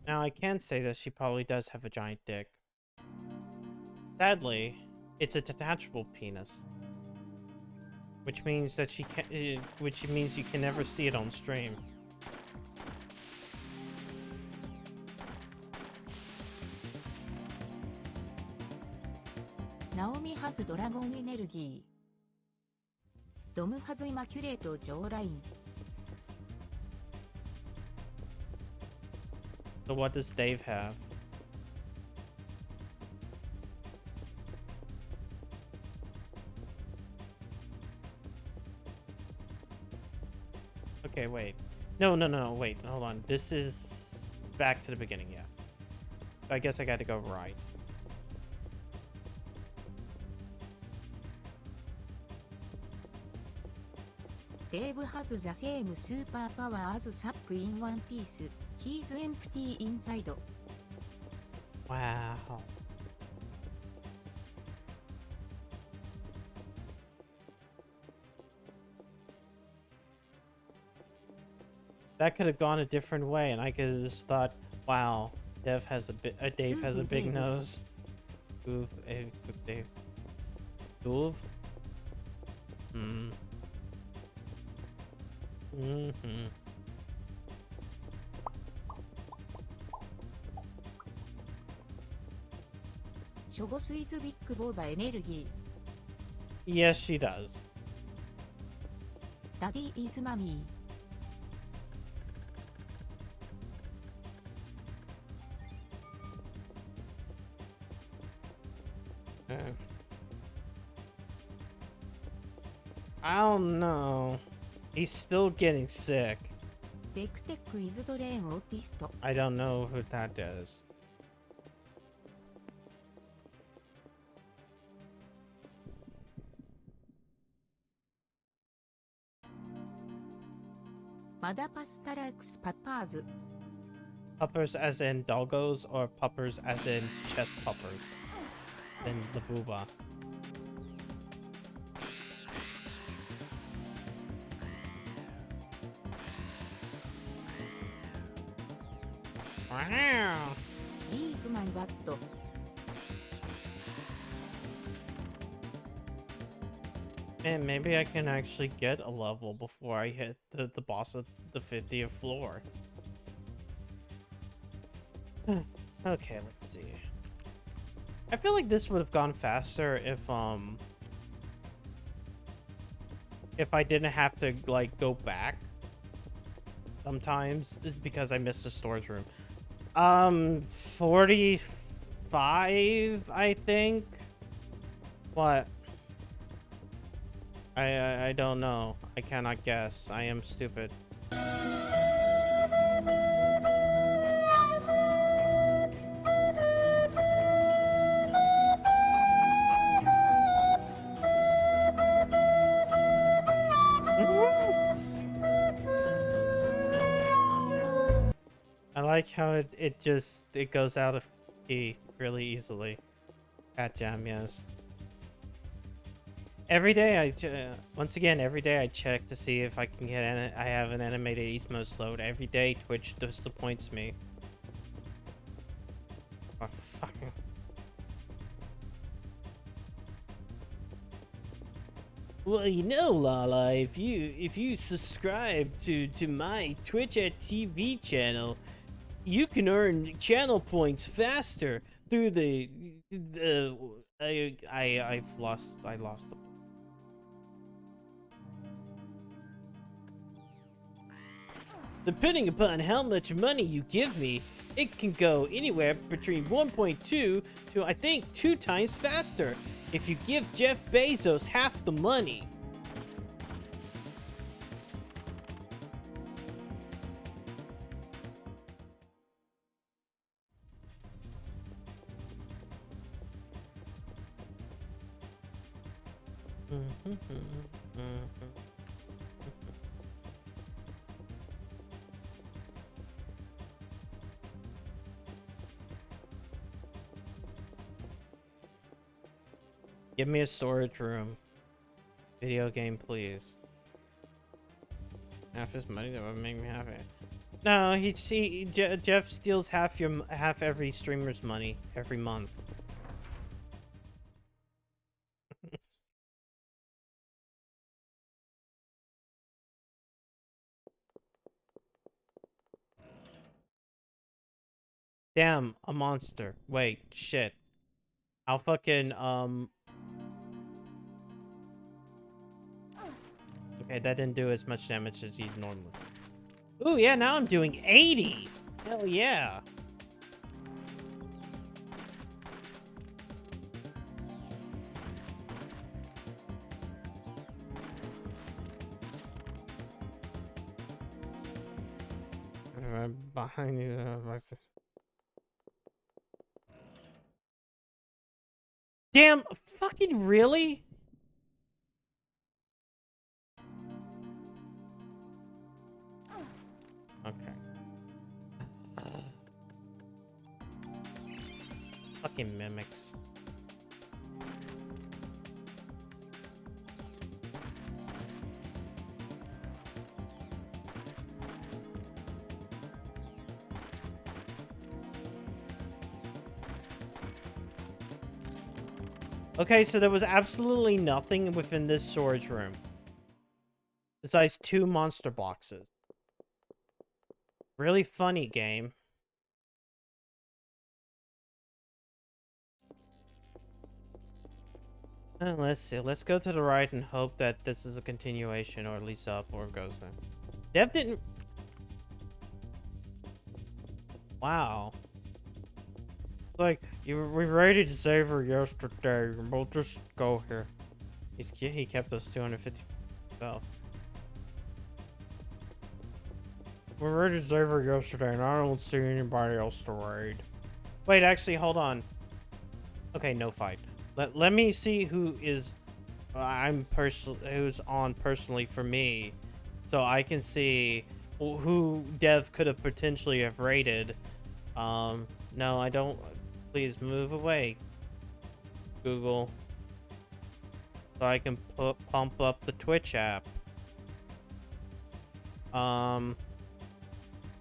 Now, I can say that she probably does have a giant dick. Sadly, it's a detachable penis. Which means that she can, which means you can never see it on stream. Naomi has dragon energy. Dom has immaculate jawline. So what does Dave have? Okay, wait. No, wait, hold on. This is back to the beginning, yeah. I guess I gotta go right. Dave has the same superpower as Sap in One Piece. He's empty inside. Wow. That could have gone a different way, and I could have just thought, wow, Dave has a big nose. Ooh, Dave. Ooh. Hmm. Mm-hmm. Shogos is big boba energy. Yes, she does. Daddy is mommy. I don't know. He's still getting sick. Zektek is brain autist. I don't know who that is. Mother pasta likes peppers. Puppers as in doggos or puppers as in chest puppers? In the booba. Wow. Leave my butt. And maybe I can actually get a level before I hit the boss of the 50th floor. Okay, let's see. I feel like this would have gone faster if I didn't have to like go back sometimes because I missed the storage room. 45, I think. What? I don't know. I cannot guess. I am stupid. I like how it goes out of key really easily. Cat Jam, yes. Every day once again, every day I check to see if I can get I have an animated East Mode load. Every day Twitch disappoints me. Oh, fucking. Well, you know, Lala, if you subscribe to my Twitch at TV channel, you can earn channel points faster through I lost the. Depending upon how much money you give me, it can go anywhere between 1.2 to I think 2 times faster if you give Jeff Bezos half the money. Give me a storage room. Video game, please. Half his money that would make me happy. No, Jeff steals half every streamer's money every month. Damn, a monster. Wait, shit. I'll fucking okay, that didn't do as much damage as he'd normally. Ooh, yeah, now I'm doing 80. Hell yeah. Behind you. Damn, fucking really? Okay. Fucking mimics. Okay, so there was absolutely nothing within this storage room. Besides 2 monster boxes. Really funny game. Let's see. Let's go to the right and hope that this is a continuation, or at least up, or goes there. Dev didn't... Wow. Like, we raided Xavier yesterday. We'll just go here. He kept us 250 himself. We raided Xavier yesterday, and I don't see anybody else to raid. Wait, actually, hold on. Okay, no fight. Let me see who is who's on personally for me, so I can see who Dev could have potentially have raided. No, I don't. Please move away, Google, so I can pump up the Twitch app.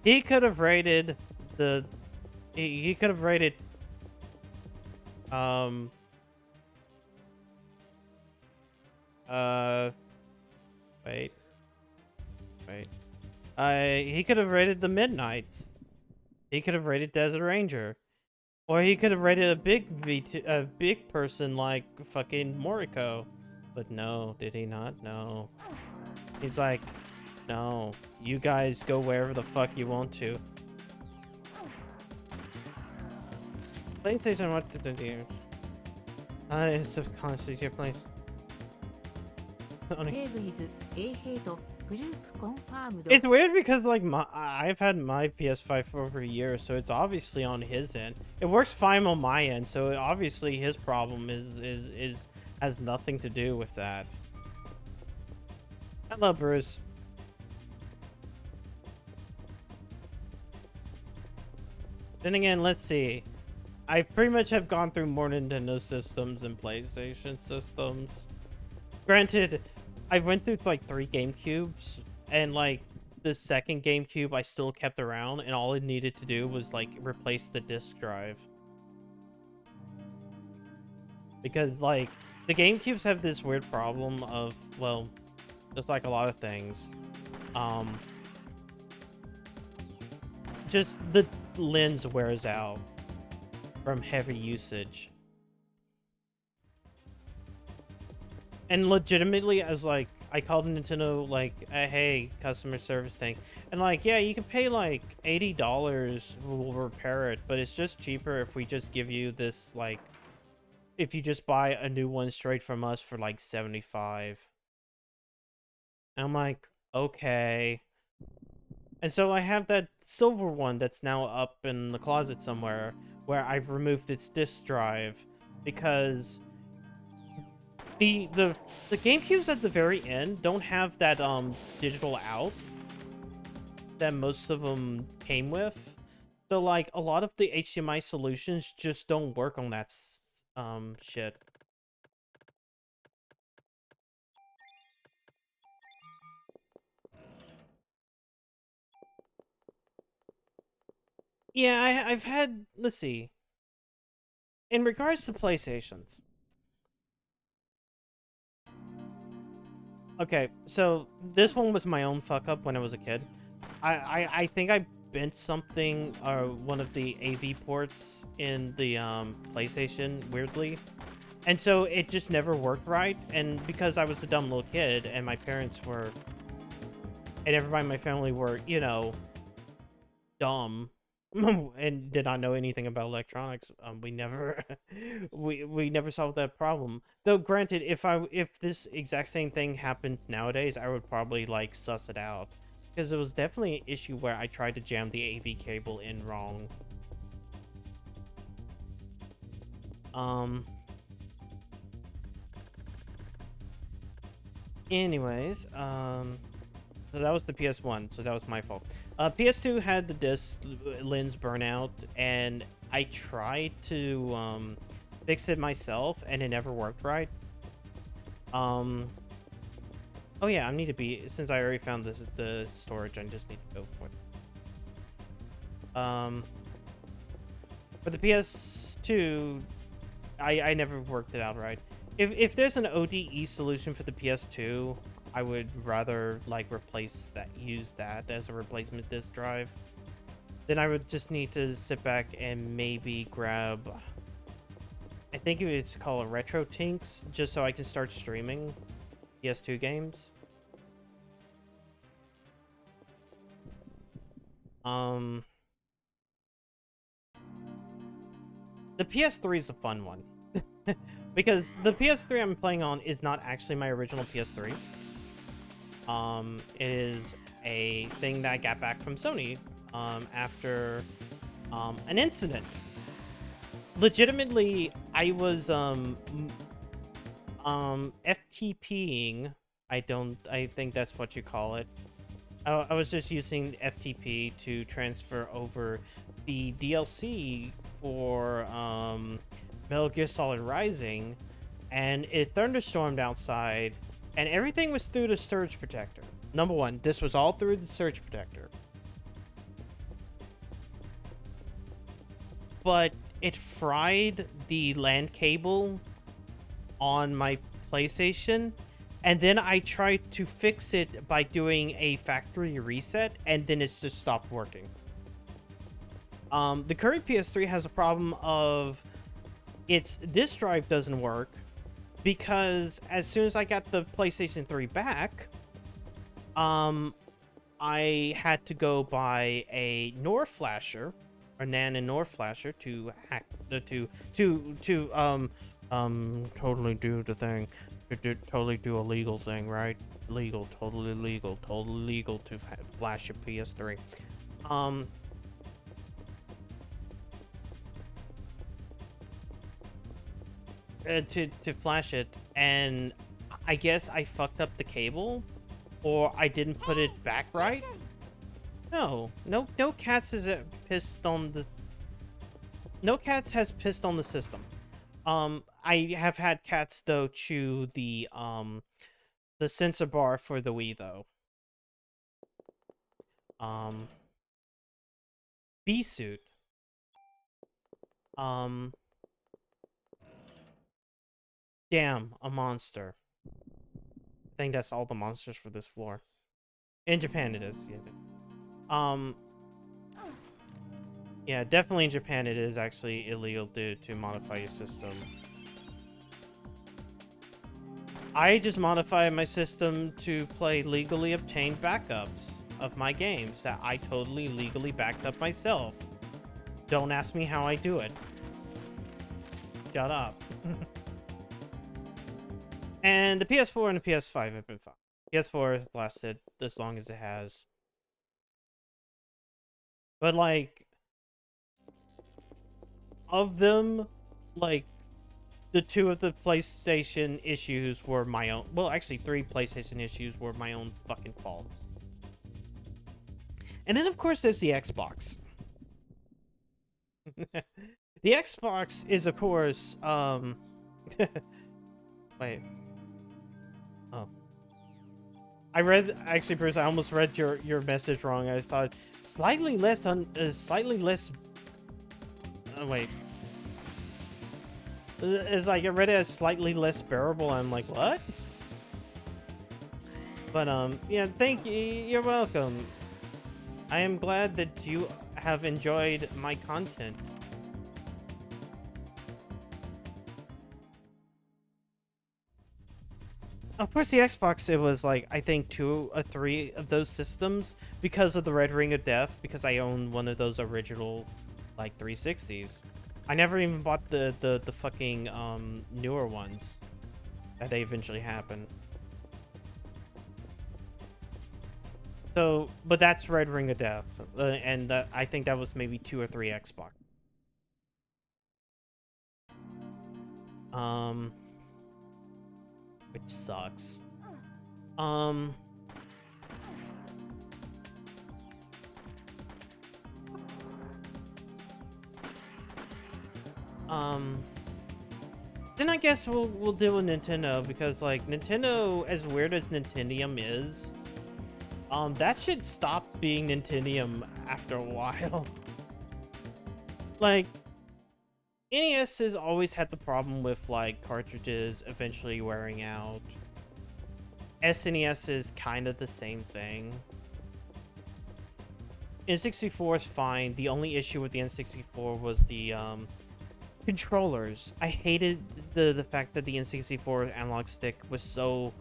He could have raided the. He could have raided. Wait. He could have raided the Midnights. He could have raided Desert Ranger. Or he could have raided a big person like fucking Moriko. But no, did he not? No. He's like, no, you guys go wherever the fuck you want to. PlayStation, what did they do? It's a constant your place. It's weird because like I've had my PS5 for over a year, so it's obviously on his end. It works fine on my end, so obviously his problem has nothing to do with that. Hello, Bruce. Then again, let's see. I pretty much have gone through more Nintendo systems than PlayStation systems. Granted, I went through like 3 GameCubes, and like the second GameCube I still kept around, and all it needed to do was like replace the disc drive. Because like the GameCubes have this weird problem of, well, just like a lot of things, just the lens wears out from heavy usage. And legitimately, I was like, I called Nintendo, like, hey, customer service thing. And like, yeah, you can pay like $80, we'll repair it, but it's just cheaper if we just give you this, like, if you just buy a new one straight from us for like $75. And I'm like, okay. And so I have that silver one that's now up in the closet somewhere, where I've removed its disk drive, because the GameCubes at the very end don't have that digital out that most of them came with. So like a lot of the HDMI solutions just don't work on that shit. Yeah, I've had, let's see. In regards to PlayStations. Okay, so this one was my own fuck up when I was a kid. I think I bent something, or one of the AV ports in the PlayStation weirdly. And so it just never worked right. And because I was a dumb little kid and my parents were, and everybody in my family were, you know, dumb and did not know anything about electronics, we never we never solved that problem. Though granted, if this exact same thing happened nowadays, I would probably like suss it out, because it was definitely an issue where I tried to jam the AV cable in wrong. Anyways, so that was the PS1, so that was my fault. PS2 had the disc lens burnout, and I tried to fix it myself, and it never worked right. Oh yeah, I need to be, since I already found the storage, I just need to go for it. For the PS2, I never worked it out right. If there's an ODE solution for the PS2, I would rather like use that as a replacement disk drive. Then I would just need to sit back and maybe grab, I think it's called a Retro Tinks, just so I can start streaming PS2 games. The PS3 is the fun one. Because the PS3 I'm playing on is not actually my original PS3. It is a thing that I got back from Sony after an incident. Legitimately, I was FTPing. I think that's what you call it. I was just using FTP to transfer over the DLC for Metal Gear Solid Rising, and it thunderstormed outside, and everything was through the surge protector. Number one, this was all through the surge protector. But it fried the LAN cable on my PlayStation, and then I tried to fix it by doing a factory reset, and then it's just stopped working. The current PS3 has a problem of its disk drive doesn't work, because as soon as I got the PlayStation 3 back, I had to go buy a NOR flasher, or NAND and NOR flasher, to hack totally do the thing, totally do a legal thing, right? Legal, totally legal to flash a PS3. To flash it, and I guess I fucked up the cable, or I didn't put it back right. No cats has pissed on the. No cats has pissed on the system. I have had cats though chew the sensor bar for the Wii though. Bee suit. Damn, a monster. I think that's all the monsters for this floor. In Japan it is. Yeah, definitely in Japan it is actually illegal to modify your system. I just modified my system to play legally obtained backups of my games that I totally legally backed up myself. Don't ask me how I do it. Shut up. And the PS4 and the PS5 have been fine. PS4 lasted as long as it has. But like, of them, like, the two of the PlayStation issues were my own. Well, actually, 3 PlayStation issues were my own fucking fault. And then, of course, there's the Xbox. The Xbox is, of course, wait. Oh. Actually, Bruce, I almost read your message wrong. I thought slightly less. Wait. It's like I read it as slightly less bearable. I'm like, what? But yeah, thank you. You're welcome. I am glad that you have enjoyed my content. Of course, the Xbox, it was like, I think 2 or 3 of those systems because of the Red Ring of Death, because I own one of those original, like, 360s. I never even bought the fucking newer ones that they eventually happened. So, but that's Red Ring of Death, and I think that was maybe 2 or 3 Xbox. Which sucks. Then I guess we'll deal with Nintendo, because like Nintendo, as weird as Nintendium is, that should stop being Nintendium after a while. Like, NES has always had the problem with like cartridges eventually wearing out. SNES is kind of the same thing. N64 is fine. The only issue with the N64 was the controllers. I hated the fact that the N64 analog stick was so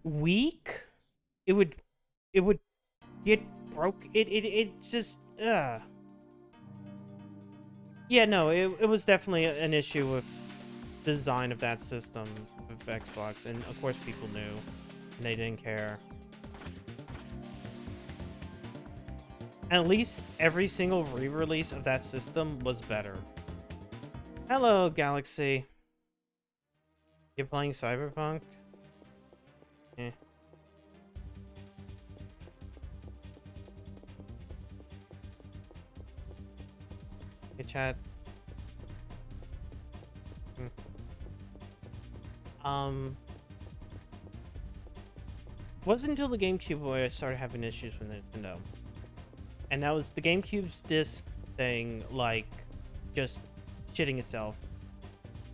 weak. It would get broke. It just yeah, no, it was definitely an issue with the design of that system with Xbox, and of course people knew and they didn't care. At least every single re-release of that system was better. Hello, Galaxy. You playing Cyberpunk? Eh. Hey, chat. Wasn't until the GameCube where I started having issues with Nintendo. And that was the GameCube's disc thing, like, just shitting itself.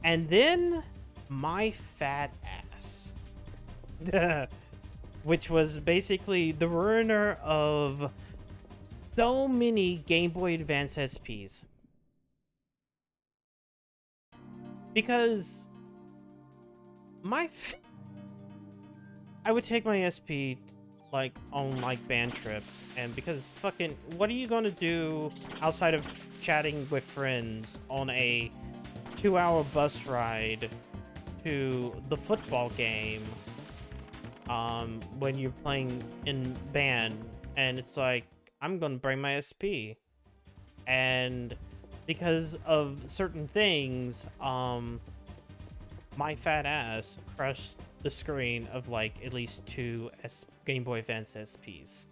And then my fat ass. Which was basically the ruiner of so many Game Boy Advance SPs. Because I would take my SP like on like band trips, and because fucking what are you gonna do outside of chatting with friends on a 2-hour bus ride to the football game when you're playing in band? And it's like, I'm gonna bring my SP, and because of certain things my fat ass crushed the screen of like at least 2 Game Boy Advance SPs.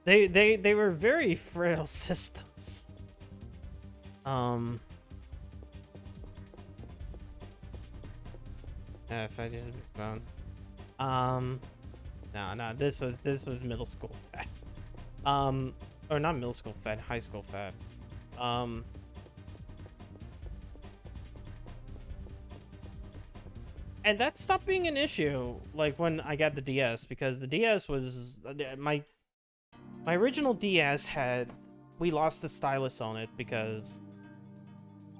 They were very frail systems. If I just phone. No, this was middle school fat. Or not middle school fat, high school fat. And that stopped being an issue, like, when I got the DS, because the DS was... My original DS had... We lost the stylus on it, because...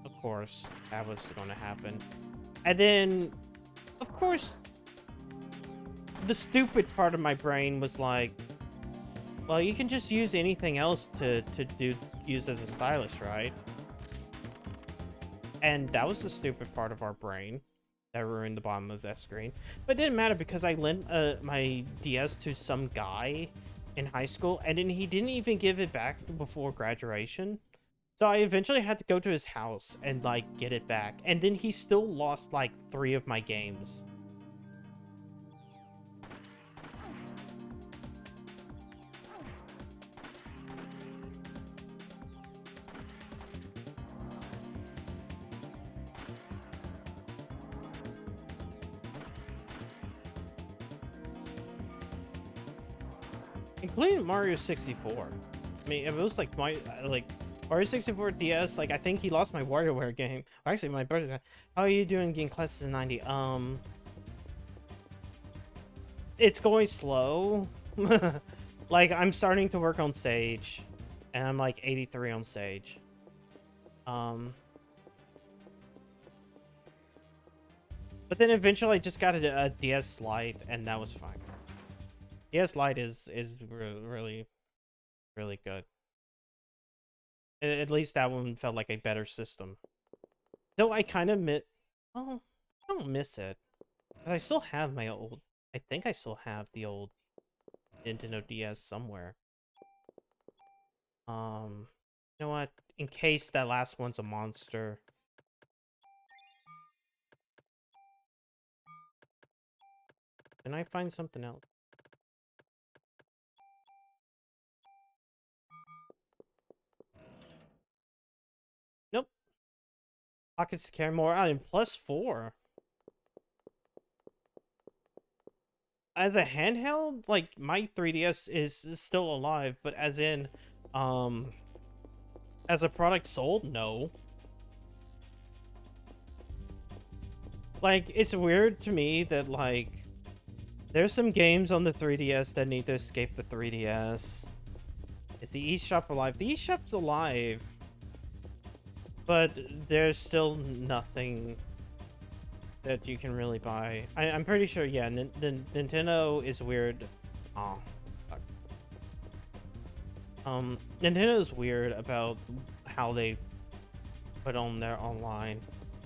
Of course, that was going to happen. And then, of course, the stupid part of my brain was like, well, you can just use anything else to use as a stylus, right? And that was the stupid part of our brain that ruined the bottom of that screen. But it didn't matter, because I lent my DS to some guy in high school, and then he didn't even give it back before graduation. So I eventually had to go to his house and like get it back, and then he still lost like 3 of my games. Including Mario 64. I mean, it was like my Mario 64 DS. Like, I think he lost my WarioWare game. Actually, my brother. How are you doing getting classes in 90? It's going slow. Like, I'm starting to work on Sage, and I'm like 83 on Sage. But then eventually I just got a DS Lite, and that was fine. DS Lite is really good. At least that one felt like a better system. Though I kind of oh, I don't miss it. I still have my old... I think I still have the old Nintendo DS somewhere. You know what? In case that last one's a monster. Can I find something else? Nope. Pockets to carry more. I mean, +4. As a handheld, like, my 3DS is still alive, but as in, As a product sold, no. Like, it's weird to me that, like, there's some games on the 3DS that need to escape the 3DS. Is the eShop alive? The eShop's alive, but there's still nothing that you can really buy. I'm pretty sure, yeah, Nintendo is weird. Oh, fuck. Nintendo is weird about how they put on their online.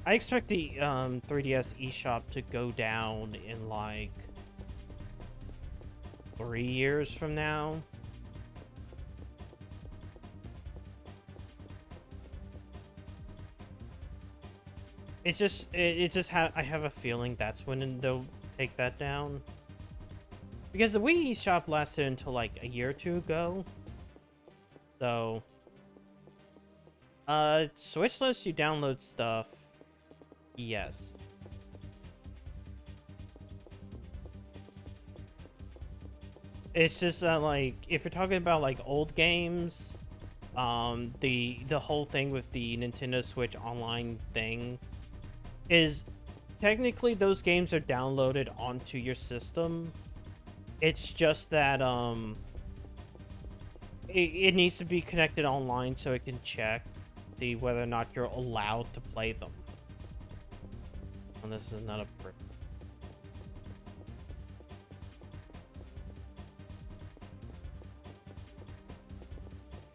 I expect the 3DS eShop to go down in like 3 years from now. It's just I have a feeling that's when they'll take that down. Because the Wii eShop lasted until like a year or two ago. So Switch lets you download stuff. Yes. It's just like if you're talking about like old games, the whole thing with the Nintendo Switch online thing is technically those games are downloaded onto your system. It's just that it needs to be connected online so it can check, see whether or not you're allowed to play them. And this is not a brick.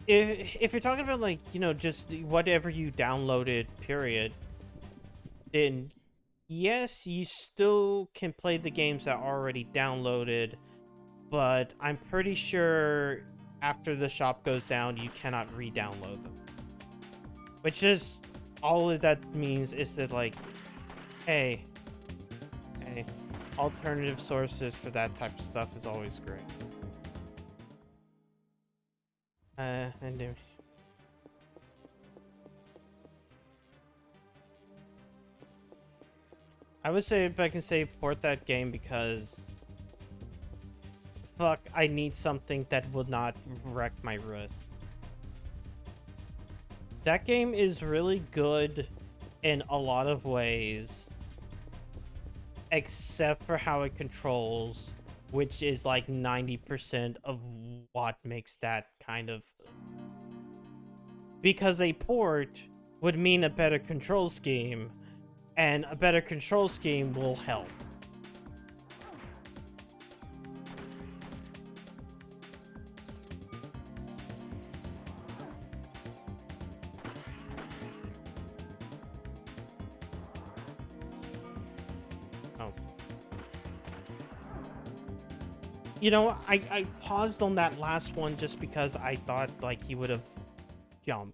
If you're talking about like, you know, just whatever you downloaded, period, then yes, you still can play the games that are already downloaded, but I'm pretty sure after the shop goes down, you cannot re-download them. Which is, all of that means is that like, hey, alternative sources for that type of stuff is always great. And I would say if I can say port that game because fuck, I need something that will not wreck my wrist. That game is really good in a lot of ways, except for how it controls, which is like 90% of what makes that kind of... Because a port would mean a better control scheme, and a better control scheme will help. Oh. You know, I paused on that last one just because I thought like he would have jumped.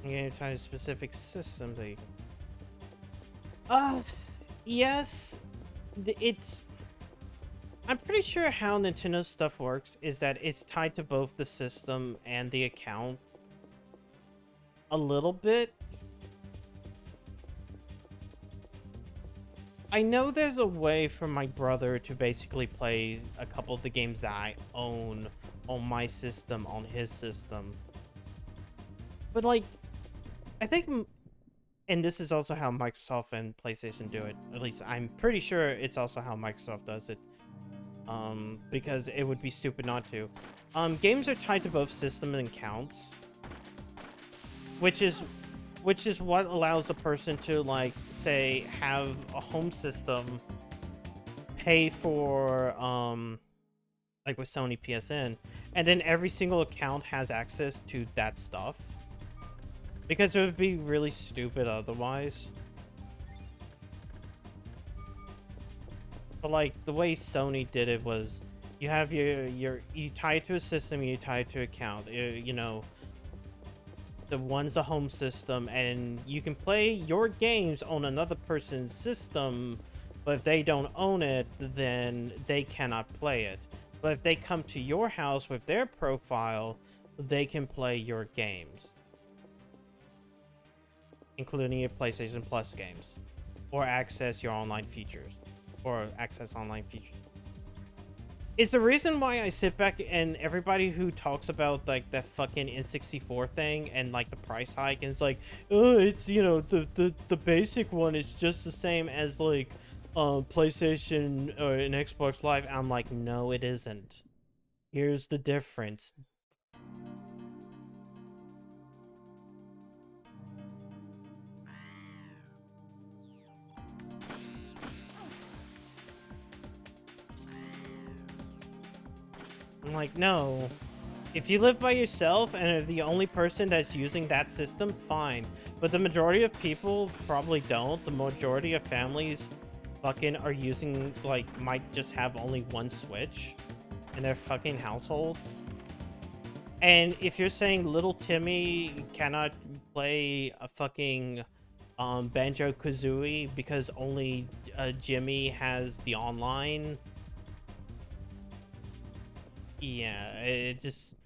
I'm gonna try a specific system that you... yes, it's... I'm pretty sure how Nintendo stuff works is that it's tied to both the system and the account a little bit. I know there's a way for my brother to basically play a couple of the games that I own on my system, on his system. But like, I think, and this is also how Microsoft and PlayStation do it. At least I'm pretty sure it's also how Microsoft does it. Because it would be stupid not to. Games are tied to both system and accounts, which is what allows a person to, like, say, have a home system, pay for, like with Sony PSN, and then every single account has access to that stuff. Because it would be really stupid otherwise. But like the way Sony did it was, you have you tie it to a system, you tie it to an account. You know, the one's a home system, and you can play your games on another person's system, but if they don't own it, then they cannot play it. But if they come to your house with their profile, they can play your games, including your PlayStation Plus games, or access your online features, or access online features. It's the reason why I sit back and everybody who talks about like that fucking N64 thing and like the price hike and it's like, oh, it's, you know, the basic one is just the same as like PlayStation or an Xbox Live. I'm like, no, it isn't. Here's the difference. I'm like, no. If you live by yourself and are the only person that's using that system, fine. But the majority of people probably don't. The majority of families fucking are using, like, might just have only one Switch in their fucking household. And if you're saying little Timmy cannot play a fucking Banjo-Kazooie because only Jimmy has the online, yeah, it just...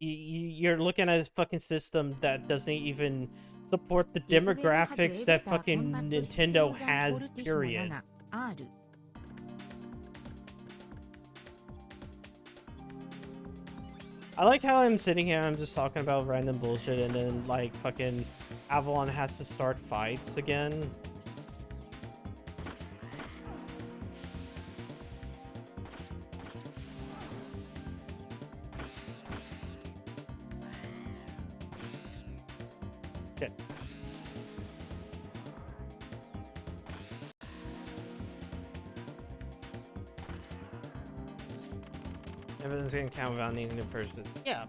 You're looking at a fucking system that doesn't even support the demographics that fucking Nintendo has, period. I like how I'm sitting here, I'm just talking about random bullshit, and then, like, fucking Avalon has to start fights again. Shit. Everything's gonna count without needing a person. Yeah.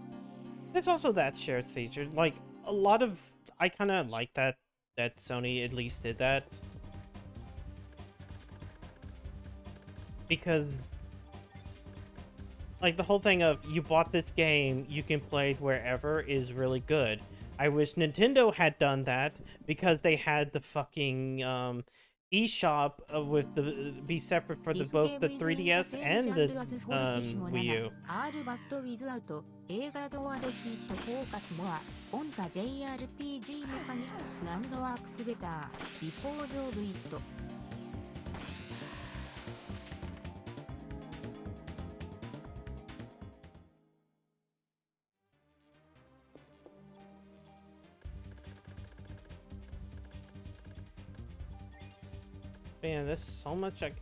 There's also that shared feature. Like, a lot of... I kind of like that Sony at least did that. Because... like, the whole thing of, you bought this game, you can play it wherever is really good. I wish Nintendo had done that, because they had the fucking, eShop with the... be separate for both the 3DS and the, Wii U. On the JRPG mechanics and works better because of it. Man, there's so much like...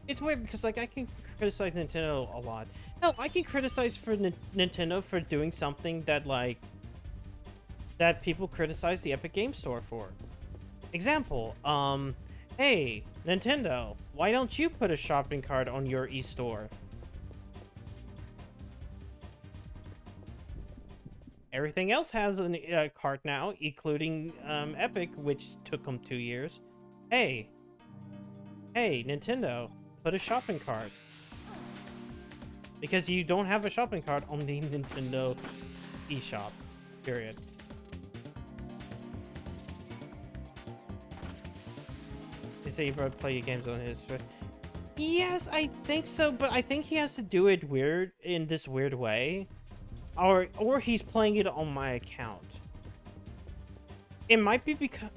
it's weird because, like, I can criticize Nintendo a lot. Hell, I can criticize for Nintendo for doing something that, like... that people criticize the Epic Game Store for. Example, hey, Nintendo, why don't you put a shopping cart on your e-store? Everything else has a cart now, including Epic, which took them 2 years. Hey, Nintendo, put a shopping cart. Because you don't have a shopping cart on the Nintendo eShop, period. They say you better play your games on his... yes, I think so, but I think he has to do it weird, in this weird way. Or he's playing it on my account. It might be because...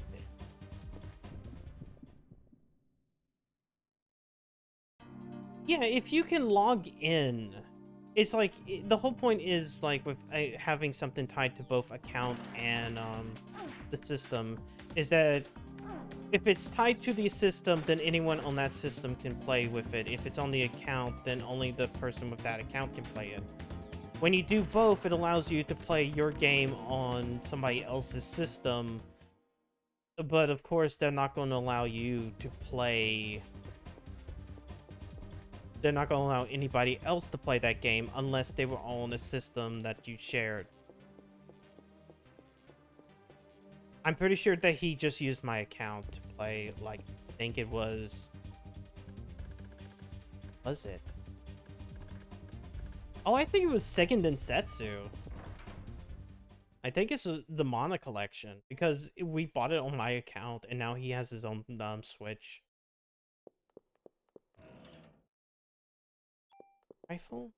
yeah, if you can log in, it's like, the whole point is, like, with having something tied to both account and the system, is that if it's tied to the system, then anyone on that system can play with it. If it's on the account, then only the person with that account can play it. When you do both, it allows you to play your game on somebody else's system, but of course, they're not going to allow you to play... they're not going to allow anybody else to play that game unless they were on a system that you shared. I'm pretty sure that he just used my account to play, like, I think it was... was it? Oh, I think it was Seiken Densetsu. I think it's the Mana collection, because we bought it on my account, and now he has his own Switch. Rifle?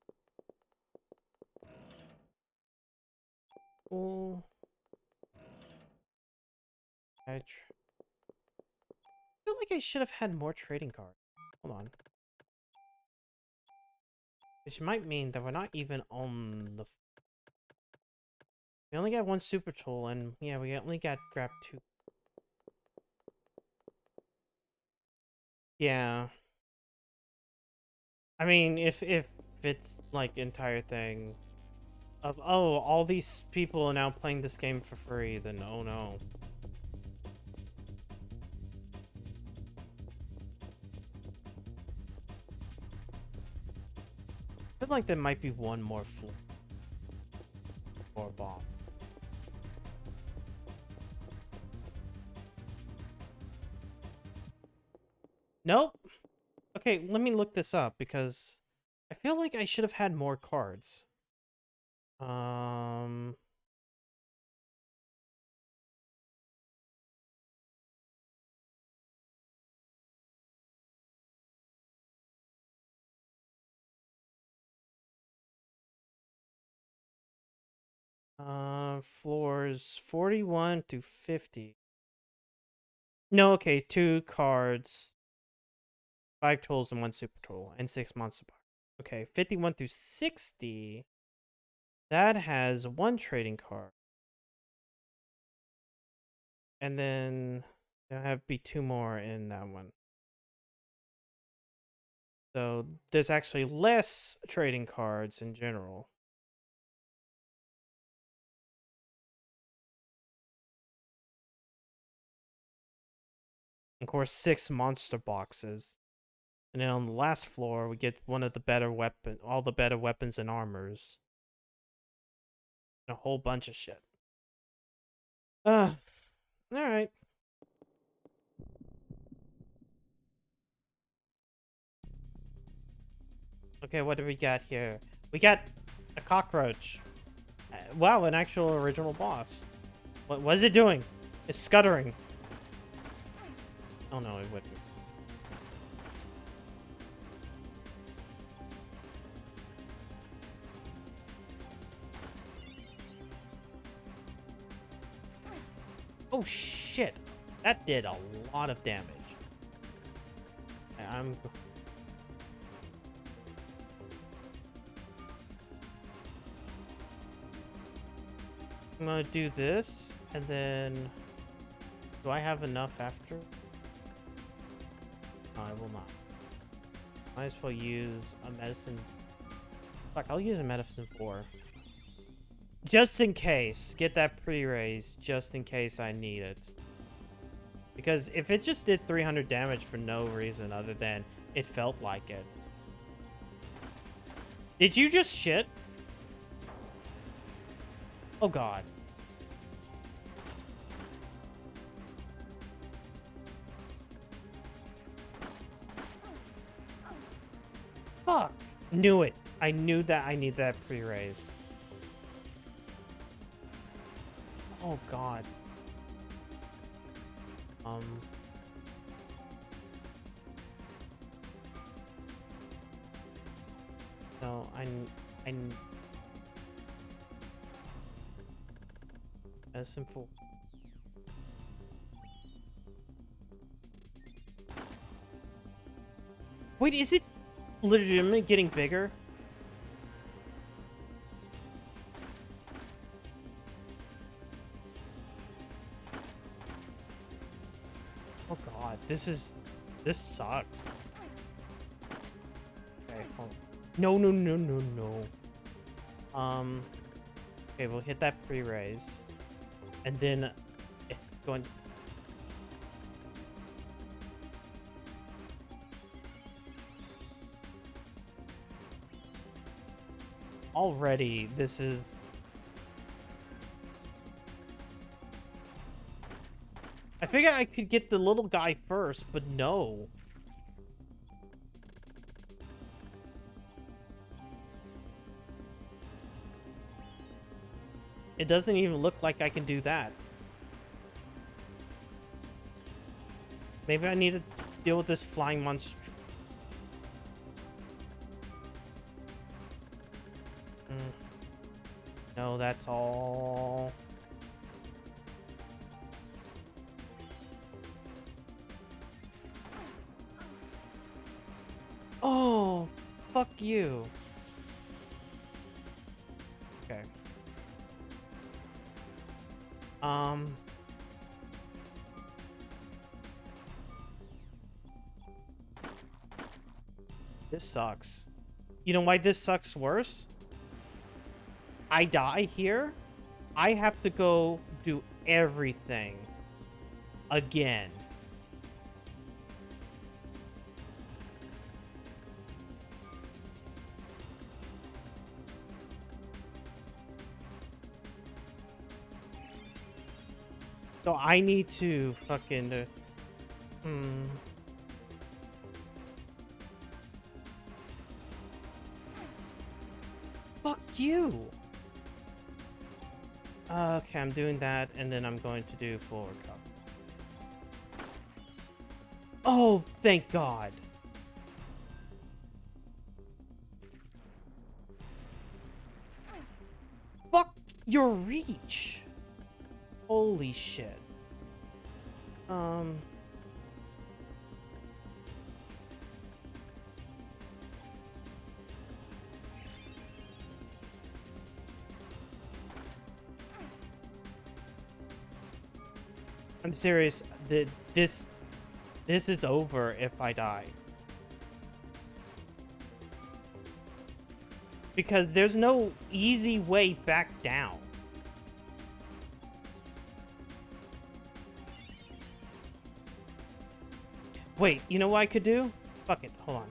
Cool. I feel like I should have had more trading cards. Hold on. Which might mean that we're not even on the... We only got one super tool, and yeah, we only got grabbed 2. Yeah. I mean, if it's like entire thing of, oh, all these people are now playing this game for free, then oh no. I feel like there might be one more floor or bomb. Nope. Okay, let me look this up because I feel like I should have had more cards. Floors 41 to 50. No, okay, 2 cards, 5 tools and 1 super tool, and 6 monster box. Okay, 51 through 60. That has 1 trading card. And then there'll have be 2 more in that one. So there's actually less trading cards in general. Of course, 6 monster boxes. And then on the last floor, we get one of the better all the better weapons and armors. And a whole bunch of shit. Alright. Okay, what do we got here? We got a cockroach. Wow, an actual original boss. What is it doing? It's scuttering. Oh no, it wouldn't. Oh shit. That did a lot of damage. I'm gonna do this, and then... Do I have enough after? No, I will not. Might as well use a medicine... Fuck, I'll use a medicine 4. Just in case. Get that pre-raise, just in case I need it. Because if it just did 300 damage for no reason other than it felt like it. Did you just shit? Oh god. Fuck. Knew it. I knew that I need that pre-raise. Oh god. No, I medicine 4. Wait, is it legitimately getting bigger? Oh god, this sucks. Okay, hold on. No. Okay, we'll hit that pre-raise. And then it's going... Already, this is... I figured I could get the little guy first, but no. It doesn't even look like I can do that. Maybe I need to deal with this flying monster. No, know that's all. Oh, fuck you. Okay. This sucks. You know why this sucks worse? I die here. I have to go do everything again. So I need to fucking... Fuck you! Okay, I'm doing that, and then I'm going to do forward cup. Oh, thank God. Fuck your reach. Holy shit. I'm serious. This is over if I die. Because there's no easy way back down. Wait, you know what I could do? Fuck it, hold on.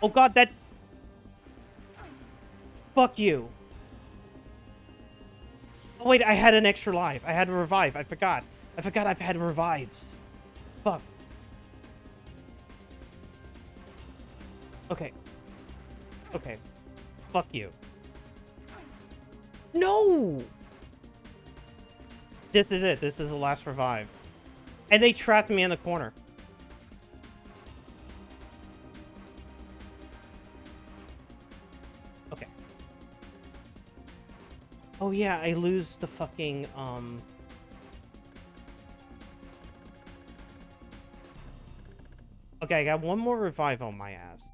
Oh God, that... Fuck you. Oh wait, I had an extra life. I had to revive. I forgot. I forgot I've had revives. Fuck. Okay. Okay. Fuck you. No! This is it. This is the last revive. And they trapped me in the corner. Okay. Oh yeah, I lose the fucking, Okay, I got one more revive on my ass.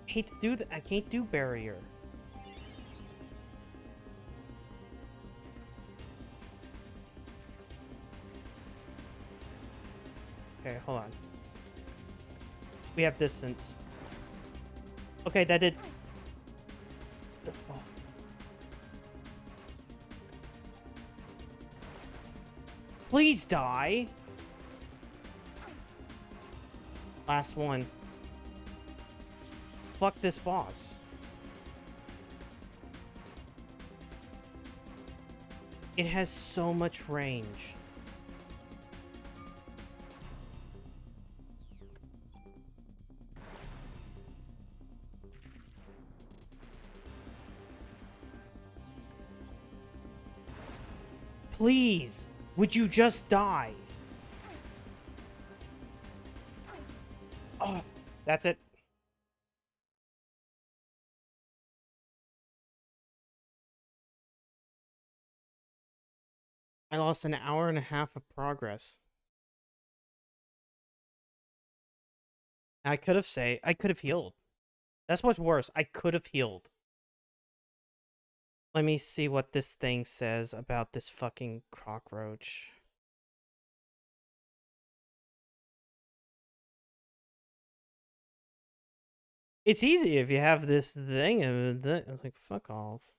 I hate to do that. I can't do barrier. Okay, hold on. We have distance. Okay, that did... Oh. Please die! Last one. Fuck this boss. It has so much range. Please, would you just die? Oh, that's it. I lost an hour and a half of progress. I could have healed. That's what's worse. I could have healed. Let me see what this thing says about this fucking cockroach. It's easy if you have this thing and like fuck off.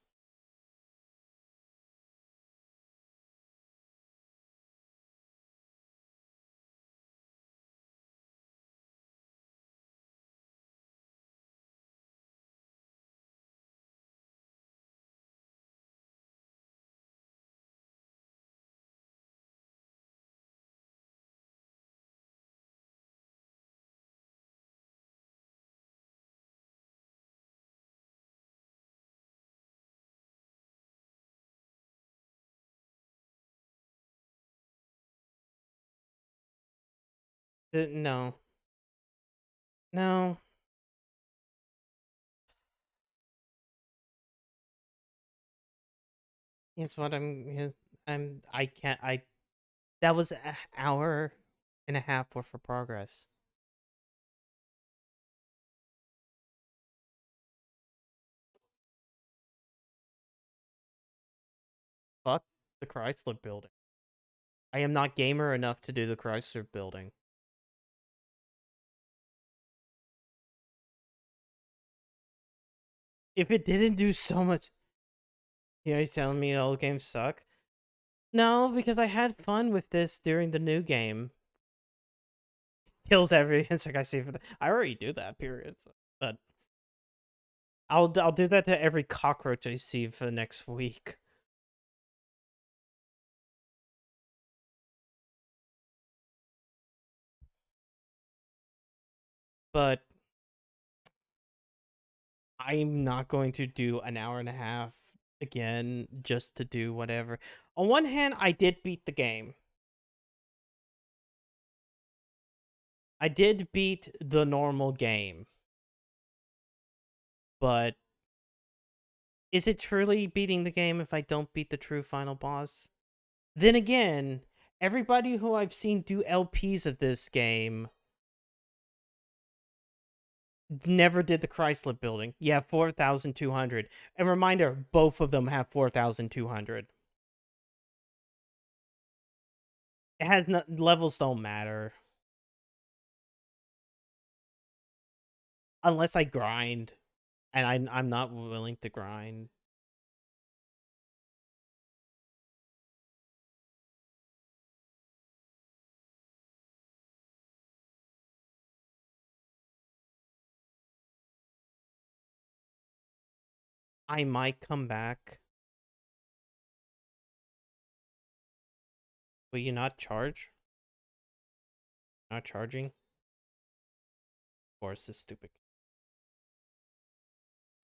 No. No. Here's what I can't, that was an hour and a half worth of progress. Fuck the Chrysler building. I am not gamer enough to do the Chrysler building. If it didn't do so much, you know, he's telling me all games suck. No, because I had fun with this during the new game. Kills every insect I see for the. I already do that. Period. But I'll do that to every cockroach I see for the next week. But I'm not going to do an hour and a half again just to do whatever. On one hand, I did beat the game. I did beat the normal game. But is it truly beating the game if I don't beat the true final boss? Then again, everybody who I've seen do LPs of this game never did the Chrysler building. Yeah, 4,200. And reminder, both of them have 4,200. It has no levels don't matter unless I grind, and I'm not willing to grind. I might come back. Will you not charge? Not charging? Of course, this stupid.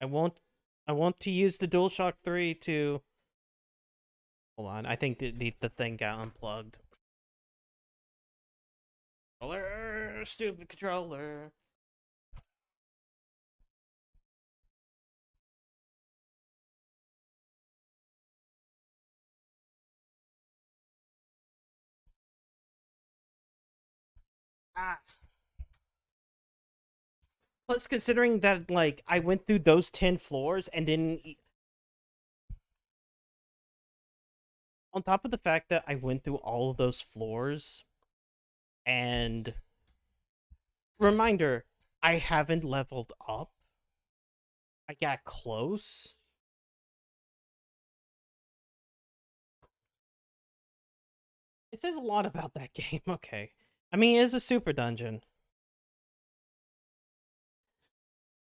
I won't. I want to use the DualShock 3 to. Hold on, I think the thing got unplugged. Controller, stupid controller. Ah. Plus, considering that like I went through those 10 floors and didn't. On top of the fact that I went through all of those floors, and reminder, I haven't leveled up. I got close. It says a lot about that game. Okay, I mean it's a super dungeon,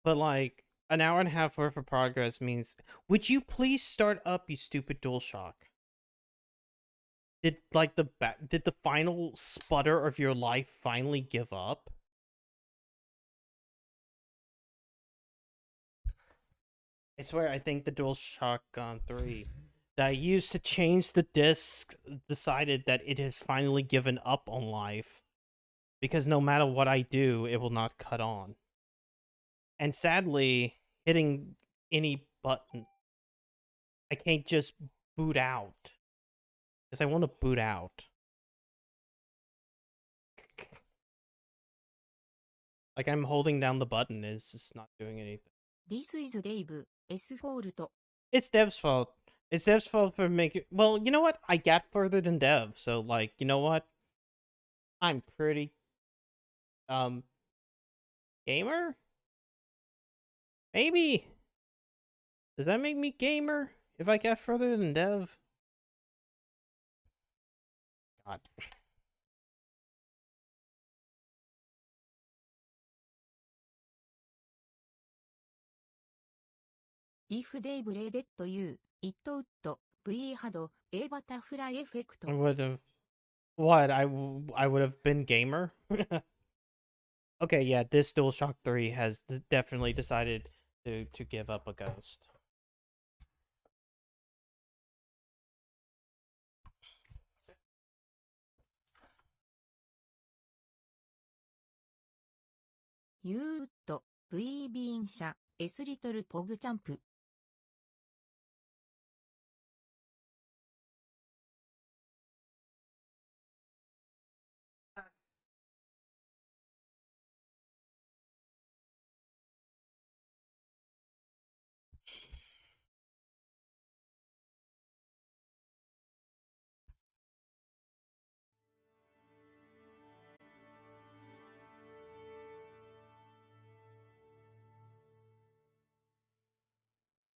but like an hour and a half worth of progress means. Would you please start up, you stupid DualShock? Did like did the final sputter of your life finally give up? I swear, I think the DualShock 3 that I used to change the disc decided that it has finally given up on life because no matter what I do, it will not cut on. And sadly, hitting any button, I can't just boot out because I want to boot out. Like I'm holding down the button, it's just not doing anything. This is Dave, S fault. It's Dev's fault. It's Dev's fault for making. Well, you know what? I got further than Dev, so like, you know what? I'm pretty um gamer. Maybe does that make me gamer if I got further than Dev? God. If Dave read to you, it would be had a butterfly effect. I would have. What? I would have been gamer. Okay, yeah. This DualShock 3 has definitely decided to give up a ghost. U ウッド、V ビーン社、S リトルポグチャンプ。